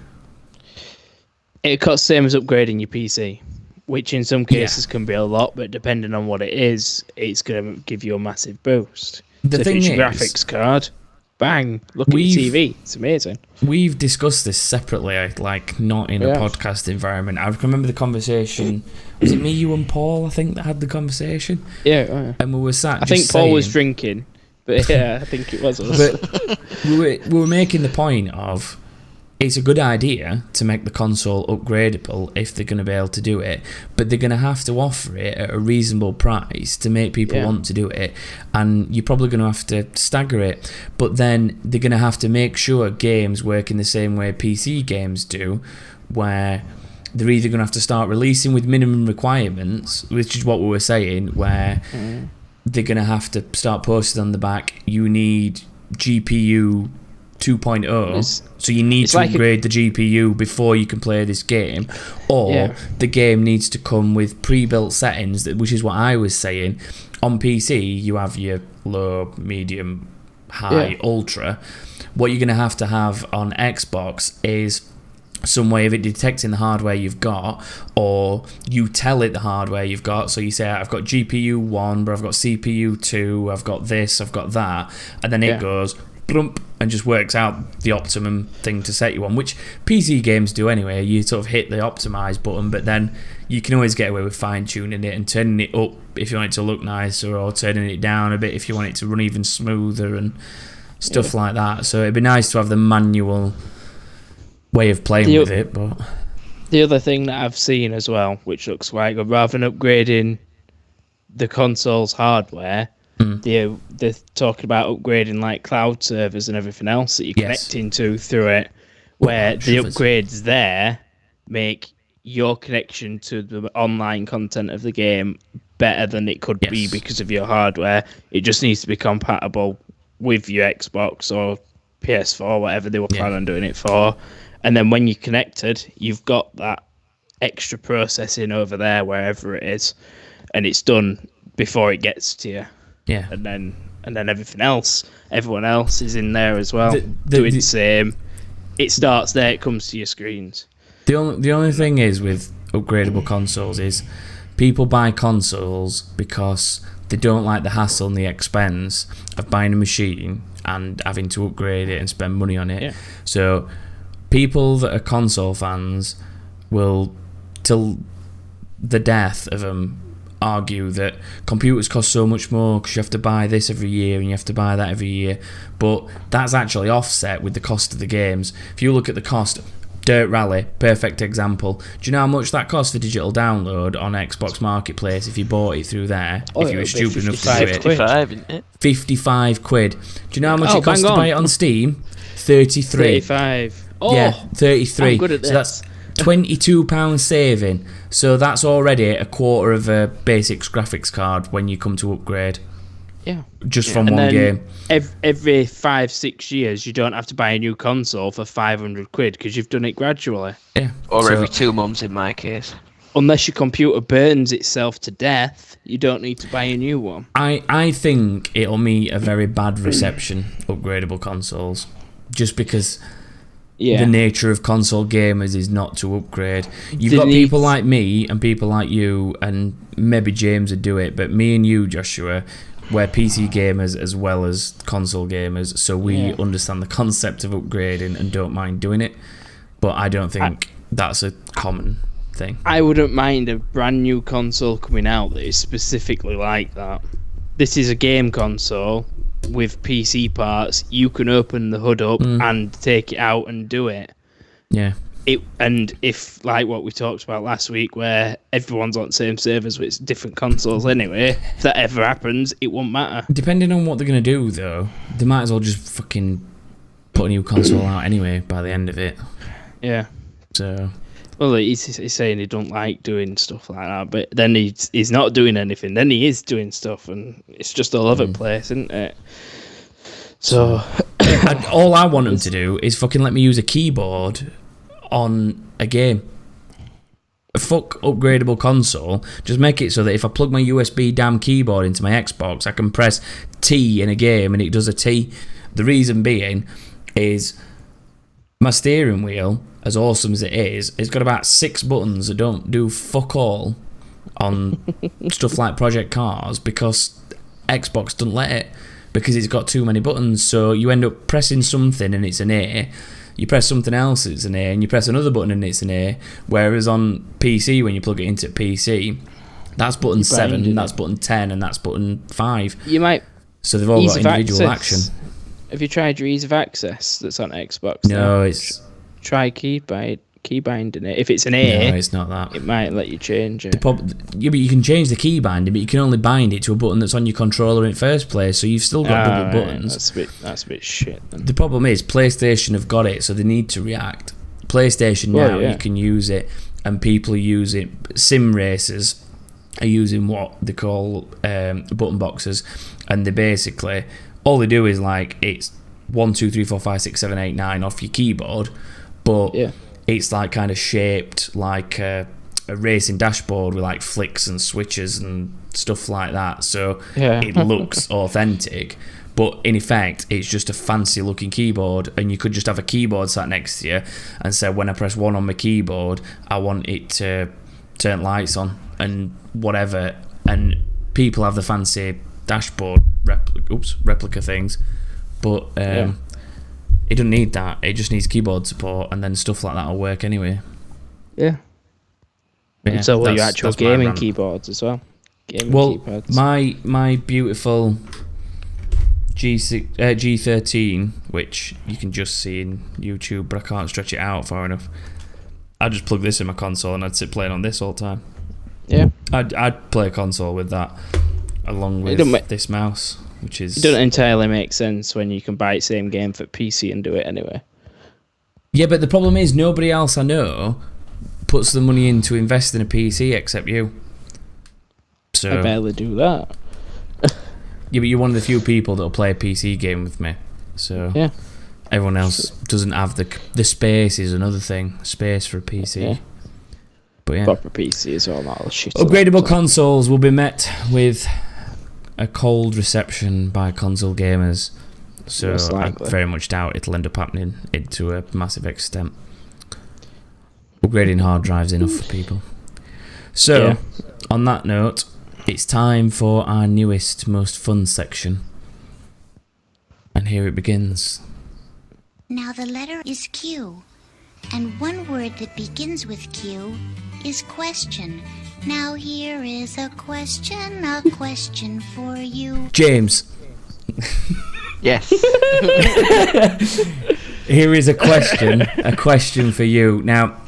It costs the same as upgrading your PC, which in some cases can be a lot, but depending on what it is, it's going to give you a massive boost. The So if thing it's your is, graphics card, bang, look at your TV. It's amazing. we've discussed this separately, like not in a Yeah. podcast environment. I remember the conversation. Was it me, you, and Paul? I think that had the conversation, Yeah, and we were sat. I think just Paul was saying- drinking, but yeah, I think it was us. But we were making the point of it's a good idea to make the console upgradable if they're going to be able to do it, but they're going to have to offer it at a reasonable price to make people want to do it, and you're probably going to have to stagger it, but then they're going to have to make sure games work in the same way PC games do, where they're either going to have to start releasing with minimum requirements, which is what we were saying, where they're going to have to start posting on the back, you need GPU 2.0, It's- so you need it's to like upgrade the GPU before you can play this game, or the game needs to come with pre-built settings, which is what I was saying. On PC, you have your low, medium, high, ultra. What you're going to have on Xbox is some way of it detecting the hardware you've got, or you tell it the hardware you've got. So you say, I've got GPU 1, but I've got CPU 2, I've got this, I've got that, and then it goes blump and just works out the optimum thing to set you on, which PC games do anyway. You sort of hit the optimize button, but then you can always get away with fine-tuning it and turning it up if you want it to look nicer, or turning it down a bit if you want it to run even smoother and stuff like that. So it'd be nice to have the manual way of playing with it. But the other thing that I've seen as well, which looks quite good, rather than upgrading the console's hardware, they're talking about upgrading like cloud servers and everything else that you're connecting to through it, where the upgrades there make your connection to the online content of the game better than it could be because of your hardware. It just needs to be compatible with your Xbox or PS4, whatever they were planning on doing it for. And then when you're connected, you've got that extra processing over there, wherever it is, and it's done before it gets to you. yeah, And then everyone else is in there as well, The- doing the same. It starts there, it comes to your screens. the only thing is with upgradable consoles is people buy consoles because they don't like the hassle and the expense of buying a machine and having to upgrade it and spend money on it. Yeah. So people that are console fans will, till the death of them, argue that computers cost so much more because you have to buy this every year and you have to buy that every year, but that's actually offset with the cost of the games. If you look at the cost, Dirt Rally, perfect example. Do you know how much that costs for digital download on Xbox Marketplace if you bought it through there? If you were stupid enough to do it, 55, isn't it? 55 quid. Do you know how much it costs bang to buy on. it on Steam? 33. 35. Oh, Yeah, 33. I'm good at so this. that's £22 saving. So that's already a quarter of a basic graphics card when you come to upgrade, yeah. just from And one then game. every 5-6 years, you don't have to buy a new console for 500 quid because you've done it gradually. Yeah. Or So- every 2 months in my case. Unless your computer burns itself to death, you don't need to buy a new one. I think it'll meet a very bad reception, upgradable consoles, just because Yeah. the nature of console gamers is not to upgrade. You've They got need- people like me and people like you, and maybe James would do it, but me and you, Joshua, we're PC gamers as well as console gamers, so we understand the concept of upgrading and don't mind doing it. But I don't think that's a common thing. I wouldn't mind a brand new console coming out that is specifically like that. This is a game console with PC parts. You can open the hood up and take it out and do it. Yeah. And if, like what we talked about last week, where everyone's on the same servers with different consoles anyway, if that ever happens, it won't matter. Depending on what they're going to do, though, they might as well just fucking put a new console out anyway by the end of it. Yeah. So, Well, he's saying he don't like doing stuff like that, but then he's not doing anything. Then he is doing stuff, and it's just all over the place, isn't it? So, all I want them to do is fucking let me use a keyboard on a game. Fuck upgradable console. Just make it so that if I plug my USB damn keyboard into my Xbox, I can press T in a game and it does a T. The reason being is my steering wheel, as awesome as it is, it's got about 6 buttons that don't do fuck all on stuff like Project Cars because Xbox doesn't let it, because it's got too many buttons. So you end up pressing something and it's an A, you press something else, it's an A, and you press another button and it's an A. Whereas on PC, when you plug it into PC, that's button 7, that's button 10, and that's button 5. You might. So they've all got individual action. Have you tried your ease of access that's on Xbox? No, it's... Try keybinding it. If it's an A, no, it's not that. It might let you change it. Yeah, but you can change the key binding, but you can only bind it to a button that's on your controller in the first place, so you've still got double buttons. That's a bit shit then. The problem is PlayStation have got it, so they need to react. PlayStation now, you can use it, and people are using... Sim racers are using what they call button boxes, and they basically... All they do is like, it's 1, 2, 3, 4, 5, 6, 7, 8, 9 off your keyboard, but it's like kind of shaped like a racing dashboard with like flicks and switches and stuff like that. So it looks authentic, but in effect, it's just a fancy looking keyboard, and you could just have a keyboard sat next to you and say, when I press 1 on my keyboard, I want it to turn lights on and whatever. And people have the fancy dashboard replica things, but it doesn't need that. It just needs keyboard support, and then stuff like that will work anyway. Yeah. And so will your actual gaming keyboards as well. Keypads. my beautiful G13, which you can just see in YouTube, but I can't stretch it out far enough. I just plug this in my console and I'd sit playing on this all the time. Yeah. I'd play a console with that along with this mouse, which is... It doesn't entirely make sense when you can buy the same game for PC and do it anyway. Yeah, but the problem is nobody else I know puts the money in to invest in a PC except you. So I barely do that. Yeah, but you're one of the few people that'll play a PC game with me. So yeah. Everyone else doesn't have the space is another thing. Space for a PC. Yeah. But yeah. Proper PC is all that shit. Upgradable consoles will be met with a cold reception by console gamers. So I very much doubt it'll end up happening to a massive extent. Upgrading hard drives enough for people. So, on that note, it's time for our newest, most fun section. And here it begins. Now the letter is Q, and one word that begins with Q is question. Now here is a question for you. James. Yes. Here is a question for you. Now,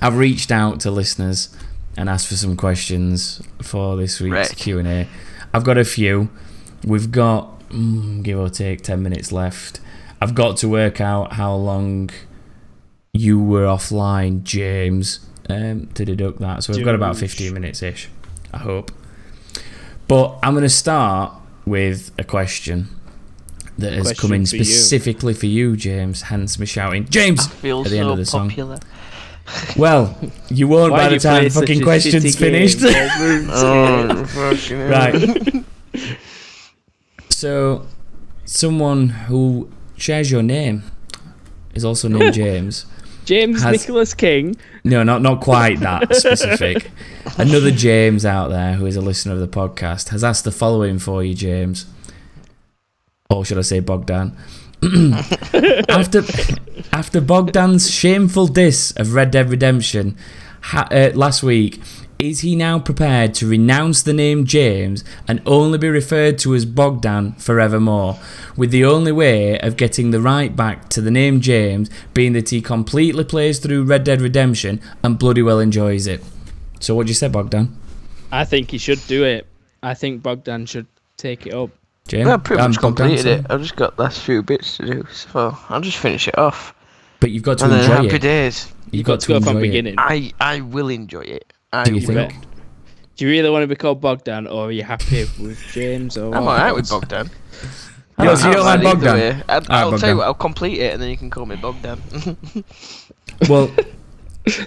I've reached out to listeners and asked for some questions for this week's Q&A. I've got a few. We've got, give or take, 10 minutes left. I've got to work out how long you were offline, James, to deduct that. So we've got about 15 minutes-ish, I hope. But I'm going to start with a question that has come in specifically for you, James, hence me shouting, James, at the end of the song. Popular. Well, you won't by the time fucking question's finished. Right. So, someone who shares your name is also named James. James Nicholas King? No, not quite that specific. Another James out there who is a listener of the podcast has asked the following for you, James. Or should I say Bogdan? After Bogdan's shameful diss of Red Dead Redemption last week, is he now prepared to renounce the name James and only be referred to as Bogdan forevermore, with the only way of getting the right back to the name James being that he completely plays through Red Dead Redemption and bloody well enjoys it? So what do you say, Bogdan? I think he should do it. I think Bogdan should take it up. James? I pretty much completed it. I've just got last few bits to do, so I'll just finish it off. But you've got to enjoy it. Happy days. You've got to go from beginning. I will enjoy it. Do you think? Do you really want to be called Bogdan, or are you happy with James? Or I'm alright with Bogdan. So you don't like Bogdan? I'll tell you what, I'll complete it and then you can call me Bogdan. Well,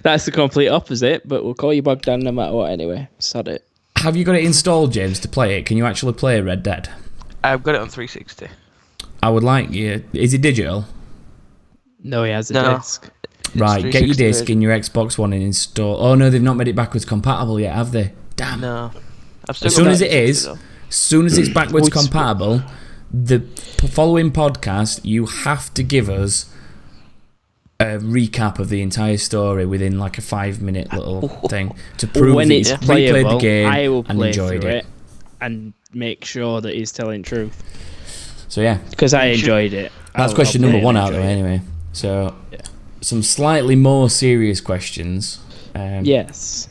that's the complete opposite, but we'll call you Bogdan no matter what anyway. Sod it. Have you got it installed, James, to play it? Can you actually play Red Dead? I've got it on 360. I would like you. Is it digital? No, he has a No. disc. Right, get your 360 disc version. in your Xbox One and install. Oh no, they've not made it backwards compatible yet, have they? Damn. No. I've still As got soon as that it is, 360 as soon as it's backwards Which- compatible, the following podcast, you have to give us a recap of the entire story within like a 5-minute little thing to prove When that it's you've playable, replayed the game I will and play enjoyed through it. it and make sure that he's telling truth. So yeah, Because I enjoyed it. that's I'll question play number and one out of the enjoy way it. anyway. So Yeah. some slightly more serious questions. Yes.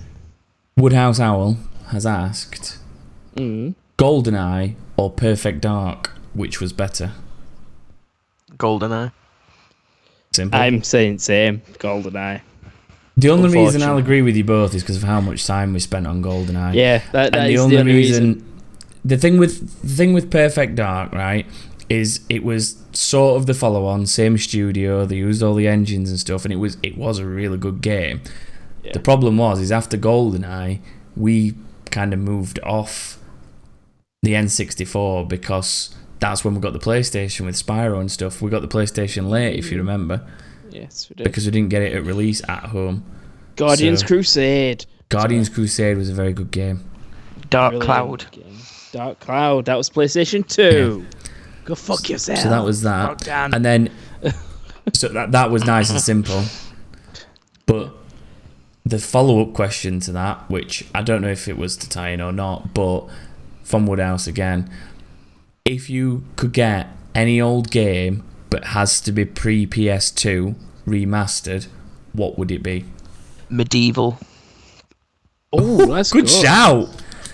Woodhouse Owl has asked, Mm. GoldenEye or Perfect Dark, which was better? GoldenEye. Simple. I'm saying same. GoldenEye. The only reason I'll Unfortunately. agree with you both is because of how much time we spent on GoldenEye. Yeah, that and is the only reason. The thing with Perfect Dark, right, is it was sort of the follow-on, same studio. They used all the engines and stuff, and it was a really good game. Yeah. The problem is after GoldenEye, we kind of moved off the N64 because that's when we got the PlayStation with Spyro and stuff. We got the PlayStation late, if you remember, Yes, we did. because we didn't get it at release at home. Guardians so- Crusade. Guardians Crusade was a very good game. Dark Really Cloud. good game. Dark Cloud. That was PlayStation 2. Go fuck yourself. So that was that. Bogdan. And then so that was nice and simple. But the follow-up question to that, which I don't know if it was to tie in or not, but from Woodhouse again, if you could get any old game but has to be pre-PS2 remastered, what would it be? Medieval. Oh, that's Good shout.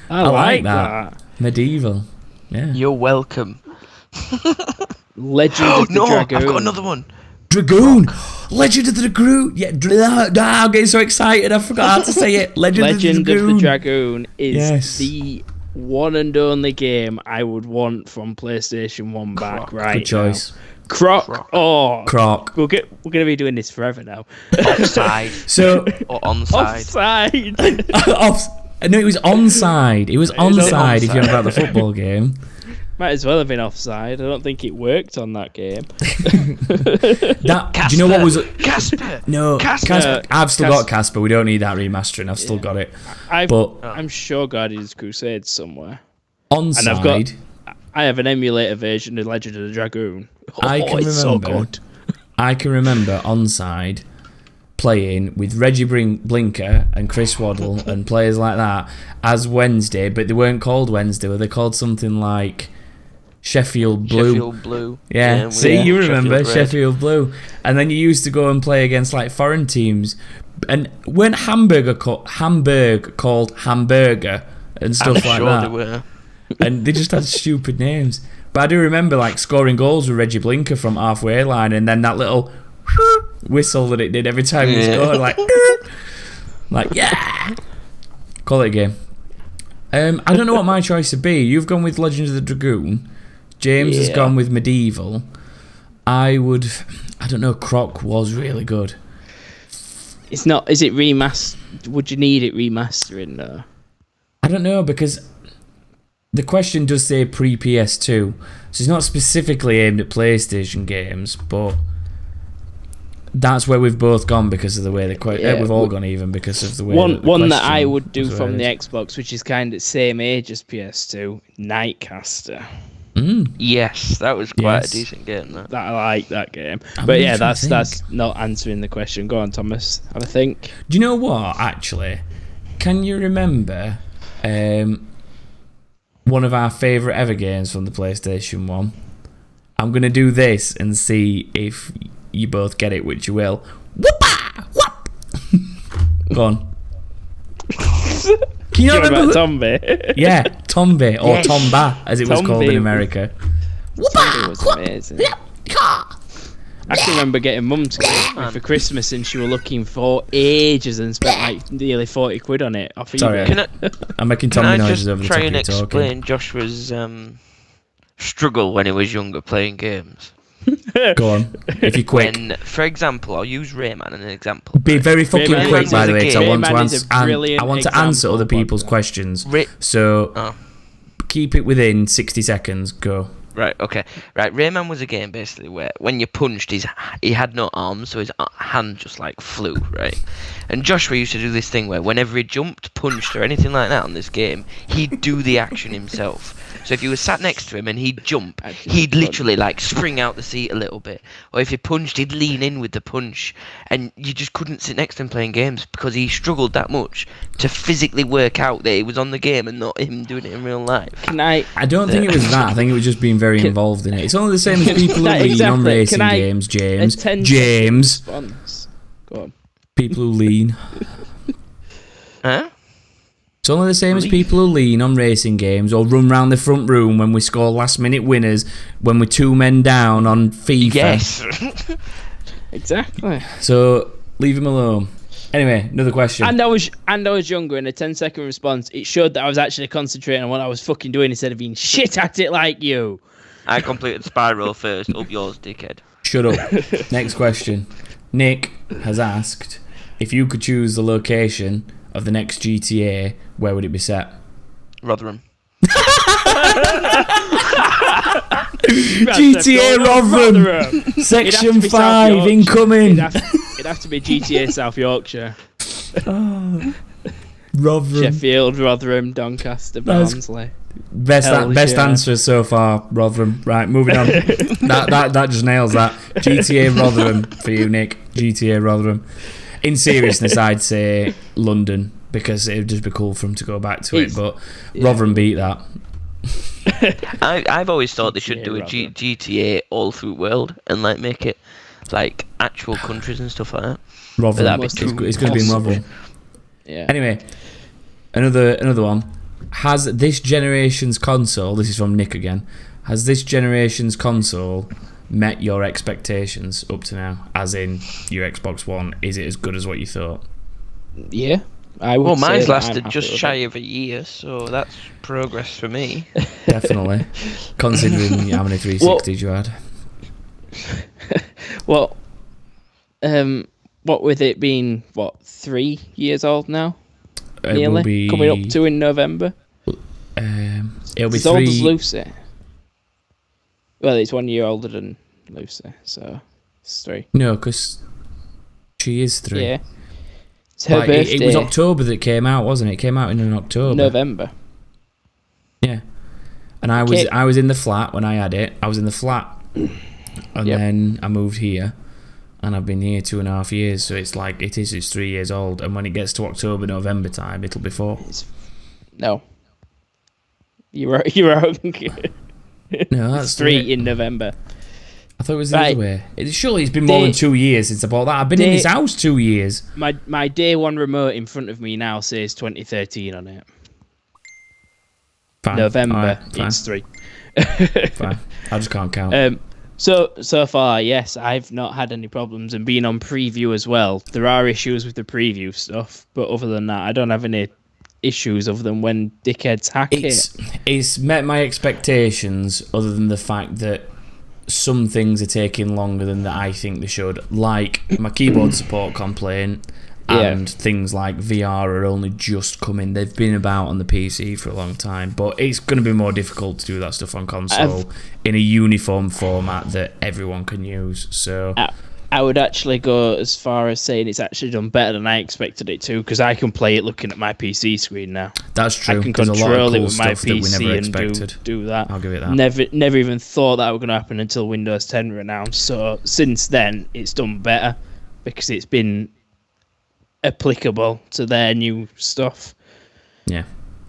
I like that. Medieval. Yeah. You're welcome. Legend Oh of the no, Dragoon. I've got another one. Dragoon. Legend of the Dragoon. Yeah, I'm getting so excited. I forgot how to say it. Legend of the Dragoon. Dragoon is Yes. the one and only game I would want from PlayStation 1 back Croc. right Good choice. now. Croc. Croc. Oh, Croc. we're going to be doing this forever now. Offside. So Or onside. Offside. no, it was onside. It was onside. If you're onside. about the football game. Might as well have been offside. I don't think it worked on that game. That. Do you know what was? Casper. No, Casper. I've still got Casper. We don't need that remastering. I've still got it. But I'm sure Guardians Crusade somewhere. onside. And I've got. I have an emulator version of Legend of the Dragoon. I can it's so remember. good. I can remember onside playing with Reggie Blinker and Chris Waddle and players like that as Wednesday, but they weren't called Wednesday. Were they called something like Sheffield Blue? Sheffield Blue. Yeah, we- see, you remember Red. Sheffield Blue. And then you used to go and play against like foreign teams. And weren't Hamburg called Hamburger and stuff I'm like sure that? they were. And they just had stupid names. But I do remember like scoring goals with Reggie Blinker from halfway line, and then that little whistle that it did every time he scored, like yeah. Call it a game. I don't know what my choice would be. You've gone with Legend of the Dragoon. James has Yeah. gone with Medieval. I don't know. Croc was really good. It's not. Is it remastered? Would you need it remastering though? I don't know, because the question does say pre-PS2, so it's not specifically aimed at PlayStation games, but that's where we've both gone because of the way we've all gone even because of the way One that I question would do was from the worded. Xbox, which is kind of same age as PS2, Nightcaster. Yes, that was quite Yes. a decent game. That. That I like that game. I'm But really yeah, trying to that's think. not answering the question. Go on, Thomas. Have a think. Do you know what, actually? Can you remember one of our favourite ever games from the PlayStation 1? I'm going to do this and see if you both get it, which you will. Whoop-ah! Whoop! Go on. Can you not You're remember? about Tombi. Yeah, Tombi, or Yes. Tomba, as it was called in Tombi. America. Tombi was amazing. I can remember getting mum to get it for Christmas, and she was looking for ages and spent like nearly 40 quid on it off Sorry, eBay. Can I, I'm making can Tommy I noises just over the try top of and you talking. explain Joshua's struggle when he was younger playing games? Go on, if you're quick. When, for example, I'll use Rayman as an example. Be very fucking Rayman quick, is by a the way, because I game. want to Rayman is answer. a brilliant I want to answer example, other people's Bogdan. questions. Ray- So, Oh. keep it within 60 seconds. Go. Right, okay. Right, Rayman was a game basically where when you punched, he had no arms, so his hand just like flew, right? And Joshua used to do this thing where whenever he jumped, punched, or anything like that on this game, he'd do the action himself. So if you were sat next to him and he'd jump, he'd literally like spring out the seat a little bit. Or if he punched, he'd lean in with the punch. And you just couldn't sit next to him playing games because he struggled that much to physically work out that he was on the game and not him doing it in real life. I don't think it was that. I think it was just being very involved in it. It's only the same as people who lean on racing games, James. Response. Go on. People who lean. Huh? It's only the same as people who lean on racing games or run round the front room when we score last-minute winners when we're 2 men down on FIFA. Yes. Exactly. So, leave him alone. Anyway, another question. And I was younger, and a 10-second response, it showed that I was actually concentrating on what I was fucking doing instead of being shit at it like you. I completed Spiral first. Up yours, dickhead. Shut up. Next question. Nick has asked, if you could choose the location of the next GTA, where would it be set? Rotherham. GTA Rotherham! Section 5 incoming! It'd have to be GTA South Yorkshire. Rotherham. Sheffield, Rotherham, Doncaster, Barnsley. Best answer so far, Rotherham. Right, moving on. that just nails that. GTA Rotherham for you, Nick. GTA Rotherham. In seriousness, I'd say London because it would just be cool for him to go back to it. But Rotherham beat that. I've always thought they should do a GTA all through world and like make it like actual countries and stuff like that. Rotherham. It's going to be in Rotherham. Yeah. Anyway, another one. Has this generation's console, this is from Nick again, has this generation's console met your expectations up to now? As in, your Xbox One, is it as good as what you thought? Yeah, I would. Well, mine's say lasted just shy of a year, so that's progress for me. Definitely. Considering how many 360s you had. Well, what with it being, 3 years old now? Nearly. Coming up to in November. It'll be as old 3... as Lucy. Well, it's 1 year older than Lucy, so it's 3. No, because she is 3. Yeah. It's her birthday. It was October that came out, wasn't it? It came out in October. November. Yeah. And I was in the flat when I had it. I was in the flat. And then I moved here. And I've been here 2.5 years, so it's 3 years old. And when it gets to October, November time, it'll be 4. No. You're wrong. No, that's 3 in November. I thought it was the other way. Surely it's been more than 2 years since I bought that. I've been in this house 2 years. My day one remote in front of me now says 2013 on it. Fine. November, fine. it's 3. Fine. I just can't count. So far, yes, I've not had any problems, and being on preview as well. There are issues with the preview stuff, but other than that, I don't have any issues other than when dickheads hack it. It's met my expectations, other than the fact that some things are taking longer than I think they should, like my keyboard support complaint, and things like VR are only just coming. They've been about on the PC for a long time, but it's going to be more difficult to do that stuff on console in a uniform format that everyone can use. So I would actually go as far as saying it's actually done better than I expected it to, because I can play it looking at my PC screen now. That's true. I can There's control a lot of cool it with my stuff that we never PC expected. and do that. I'll give it that. Never even thought that was going to happen until Windows 10 were announced. So since then, it's done better because it's been applicable to their new stuff. Yeah,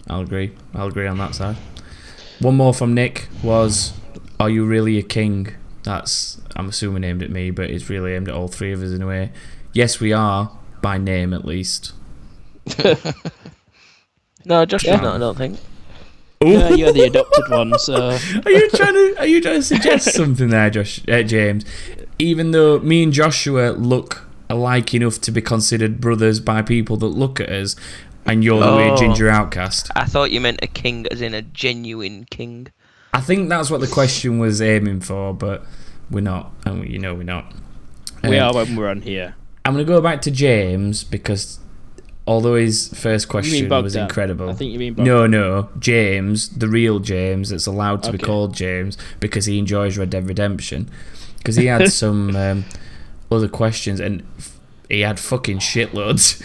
I'll agree on that side. One more from Nick was, are you really a king? That's, I'm assuming, aimed at me, but it's really aimed at all three of us in a way. Yes, we are, by name at least. No, Joshua's not, I don't think. No, you're the adopted one, so... Are you trying to suggest something there, James? Even though me and Joshua look alike enough to be considered brothers by people that look at us, and you're the weird ginger outcast. I thought you meant a king as in a genuine king. I think that's what the question was aiming for, but we're not, and we're not. We are when we're on here. I'm going to go back to James, because although his first question was Bogdan? incredible. I think you mean Bogdan. No, James, the real James, that's allowed to be called James because he enjoys Red Dead Redemption. Because he had some other questions and he had fucking shitloads.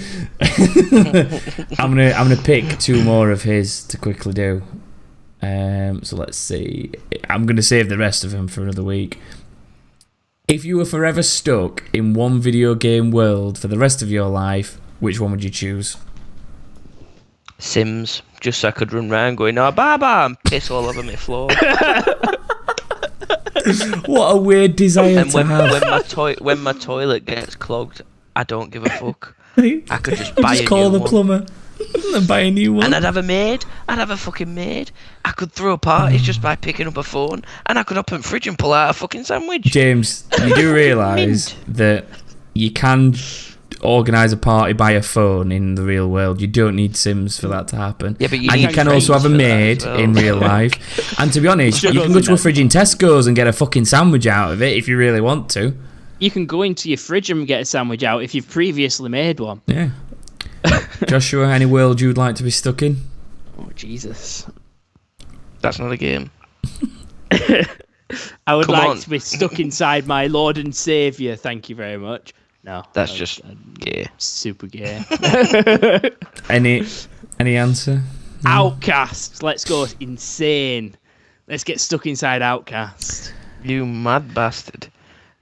I'm gonna pick 2 more of his to quickly do. So let's see. I'm gonna save the rest of them for another week. If you were forever stuck in one video game world for the rest of your life, which one would you choose? Sims, just so I could run around going, oh, baba, and piss all over my floor. What a weird desire And to have. when my toilet gets clogged, I don't give a fuck. I could just buy Just a call new the one. plumber and buy a new one. And I'd have a maid. I'd have a fucking maid. I could throw parties just by picking up a phone, and I could open the fridge and pull out a fucking sandwich. James, you do realise that you can organise a party by a phone in the real world. You don't need Sims for that to happen. Yeah, but you and need you can also have a trains for that maid as well. in real life. And to be honest, you can go to a fridge in Tesco's and get a fucking sandwich out of it if you really want to. You can go into your fridge and get a sandwich out if you've previously made one. Yeah. Joshua, any world you'd like to be stuck in? Oh, Jesus. That's not a game. I would Come like on. to be stuck inside my Lord and Saviour, thank you very much. No. That's just gay. Super gay. Any answer? Outcast. Let's go insane. Let's get stuck inside Outcast. You mad bastard.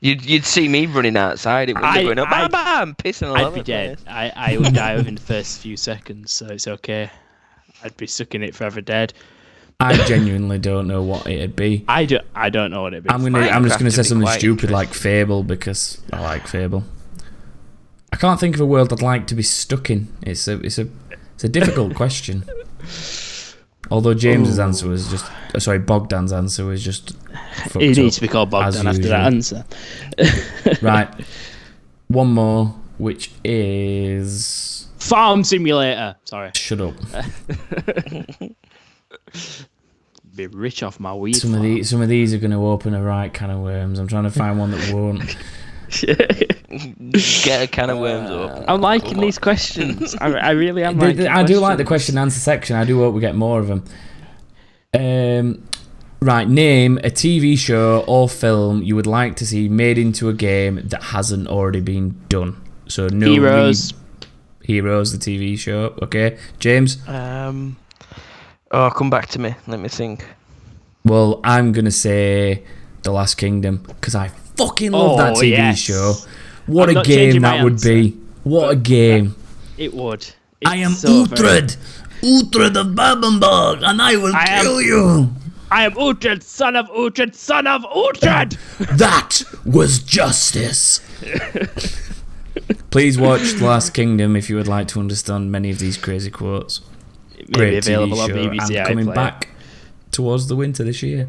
You'd see me running outside. It would be going, oh, baba, I'm pissing all I'd over be the dead. place. I would die within the first few seconds, so it's okay. I'd be stuck in it forever dead. I genuinely don't know what it'd be. I don't know what it'd be. I'm just Minecraft gonna say would be something quite stupid like Fable because I like Fable. I can't think of a world I'd like to be stuck in. It's a difficult question. Although James's answer was just Bogdan's answer was just. He needs to be called Bogdan after that answer. Right, one more, which is Farm Simulator. Sorry. shut up. Be rich off my weed. Some of these are going to open a right can of worms. I'm trying to find one that won't. Get a can of worms up. I'm liking these questions. I really am liking I do like the questions. question and answer section. I do hope we get more of them. Right, name a TV show or film you would like to see made into a game that hasn't already been done. So no Heroes. Heroes, the TV show. Okay, James. Come back to me. Let me think. Well, I'm gonna say The Last Kingdom because I fucking love that TV yes. show. What I'm a not game changing that my would answer. be. What a game. It would. I am It's so very- Uhtred of Babenberg, and I will kill you. I am Uhtred, son of Uhtred, son of Uhtred! That was justice. Please watch The Last Kingdom if you would like to understand many of these crazy quotes. It may be Great available TV on show BBC and coming iPlayer. back towards the winter this year.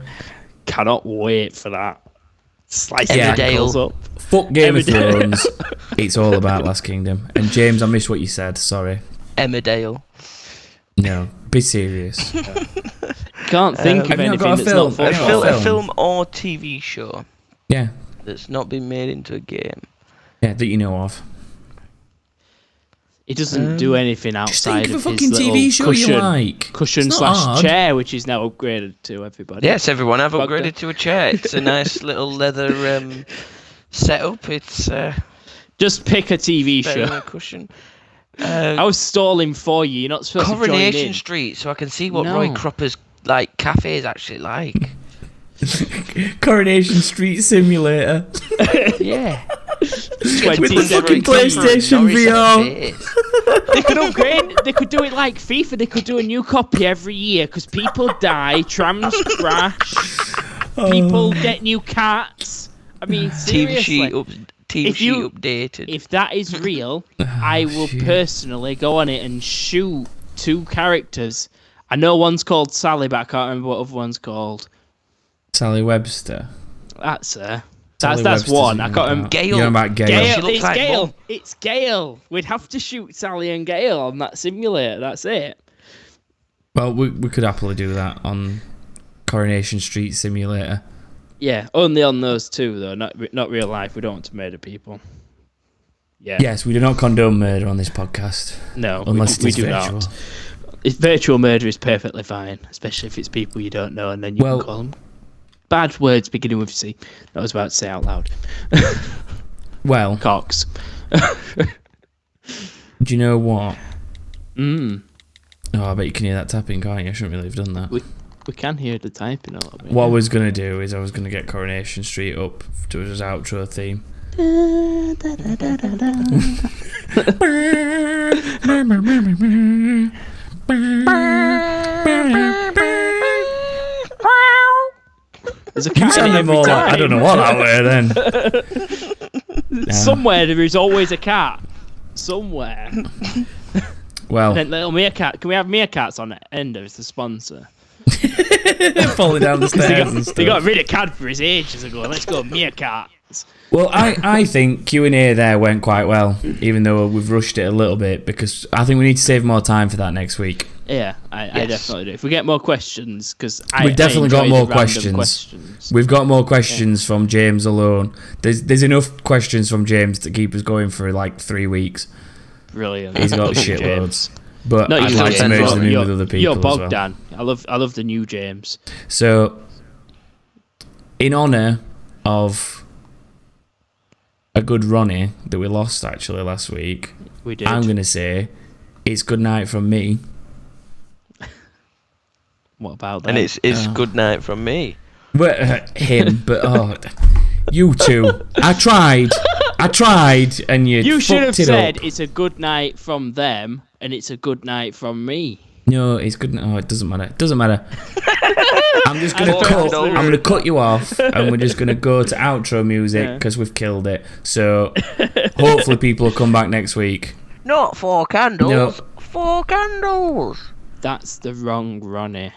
Cannot wait for that. Slice Yeah. the ankles up. Fuck Game of Emmerdale. Thrones. It's all about Last Kingdom. And James, I missed what you said. Sorry. Emmerdale. No, be serious. Can't think of have you not anything got a that's film? not Have you football. got A film or TV show Yeah, that's not been made into a game. yeah, that you know of. He doesn't do anything Just outside think of a of fucking his TV little show cushion, you like. cushion It's not hard. / chair, which is now upgraded to everybody. Yes, everyone. I've Bogdan. upgraded to a chair. It's a nice little leather setup. It's Just pick a TV better than show. a cushion. I was stalling for you. You're not supposed to join Coronation in. Street, so I can see what No. Roy Cropper's like cafe is actually like. Coronation Street Simulator. Yeah. With the fucking PlayStation VR. They could upgrade. They could do it like FIFA. They could do a new copy every year because people die, trams crash, people get new cats. I mean, Team seriously. sheet updated. If that is real, I will personally go on it and shoot 2 characters. I know one's called Sally, but I can't remember what other one's called. Sally Webster. That's Sally that's Webster's one. I you're can't on remember. about. Gail. You're on about Gail. Gale, She looks it's like Gale. Mum. It's Gale. We'd have to shoot Sally and Gale on that simulator. That's it. Well, we could happily do that on Coronation Street Simulator. Yeah, only on those 2 though, not real life. We don't want to murder people. Yeah. Yes, we do not condone murder on this podcast. No, Unless we it is do virtual. not. Virtual murder is perfectly fine, especially if it's people you don't know, and then you Well- can call them bad words beginning with C. That I was about to say out loud. Well, Cox. do you know what? Mm. Oh, I bet you can hear that tapping, can't you? I shouldn't really have done that. We can hear the typing a little bit. What I was going to do is I was going to get Coronation Street up to his outro theme. There's a You cat in sounded every more time. like, I don't know what that were then. Somewhere there is always a cat. Somewhere. Well, And then little meerkat. Can we have meerkats on the end as the sponsor? falling down the stairs and They got stuff. rid of Cadbury's ages ago. Let's go meerkats. Well, I think Q&A there went quite well, even though we've rushed it a little bit, because I think we need to save more time for that next week. Yeah, I definitely do. If we get more questions, because We've definitely got more questions. We've got more questions from James alone. There's enough questions from James to keep us going for like 3 weeks. Brilliant. He's got James. shitloads. But Not I'd you, like to James. merge them in You're- with other people You're as well. Bogdan. I love the new James. So, in honour of a good Ronnie that we lost actually last week, We did. I'm going to say it's good night from me. What about that? And it's good night from me. But, him, but you two. I tried, and You should have fucked it said up. it's a good night from them, and it's a good night from me. No, it's good. Oh, it doesn't matter. It doesn't matter. I'm just gonna Four cut. candles. I'm gonna cut you off, and we're just gonna go to outro music Yeah. because we've killed it. So hopefully people will come back next week. Not 4 candles. No. 4 candles. That's the wrong Ronnie.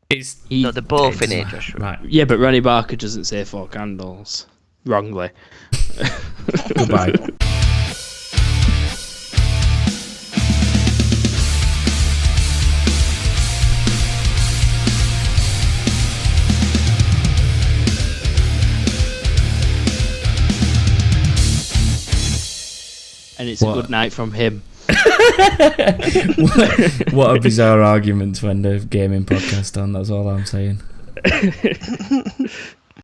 It's No, they're both in doesn't it, matter. Joshua. Right. Yeah, but Ronnie Barker doesn't say 4 candles. Wrongly. Goodbye. And it's What? a good night from him. What a bizarre argument to end a gaming podcast on. That's all I'm saying.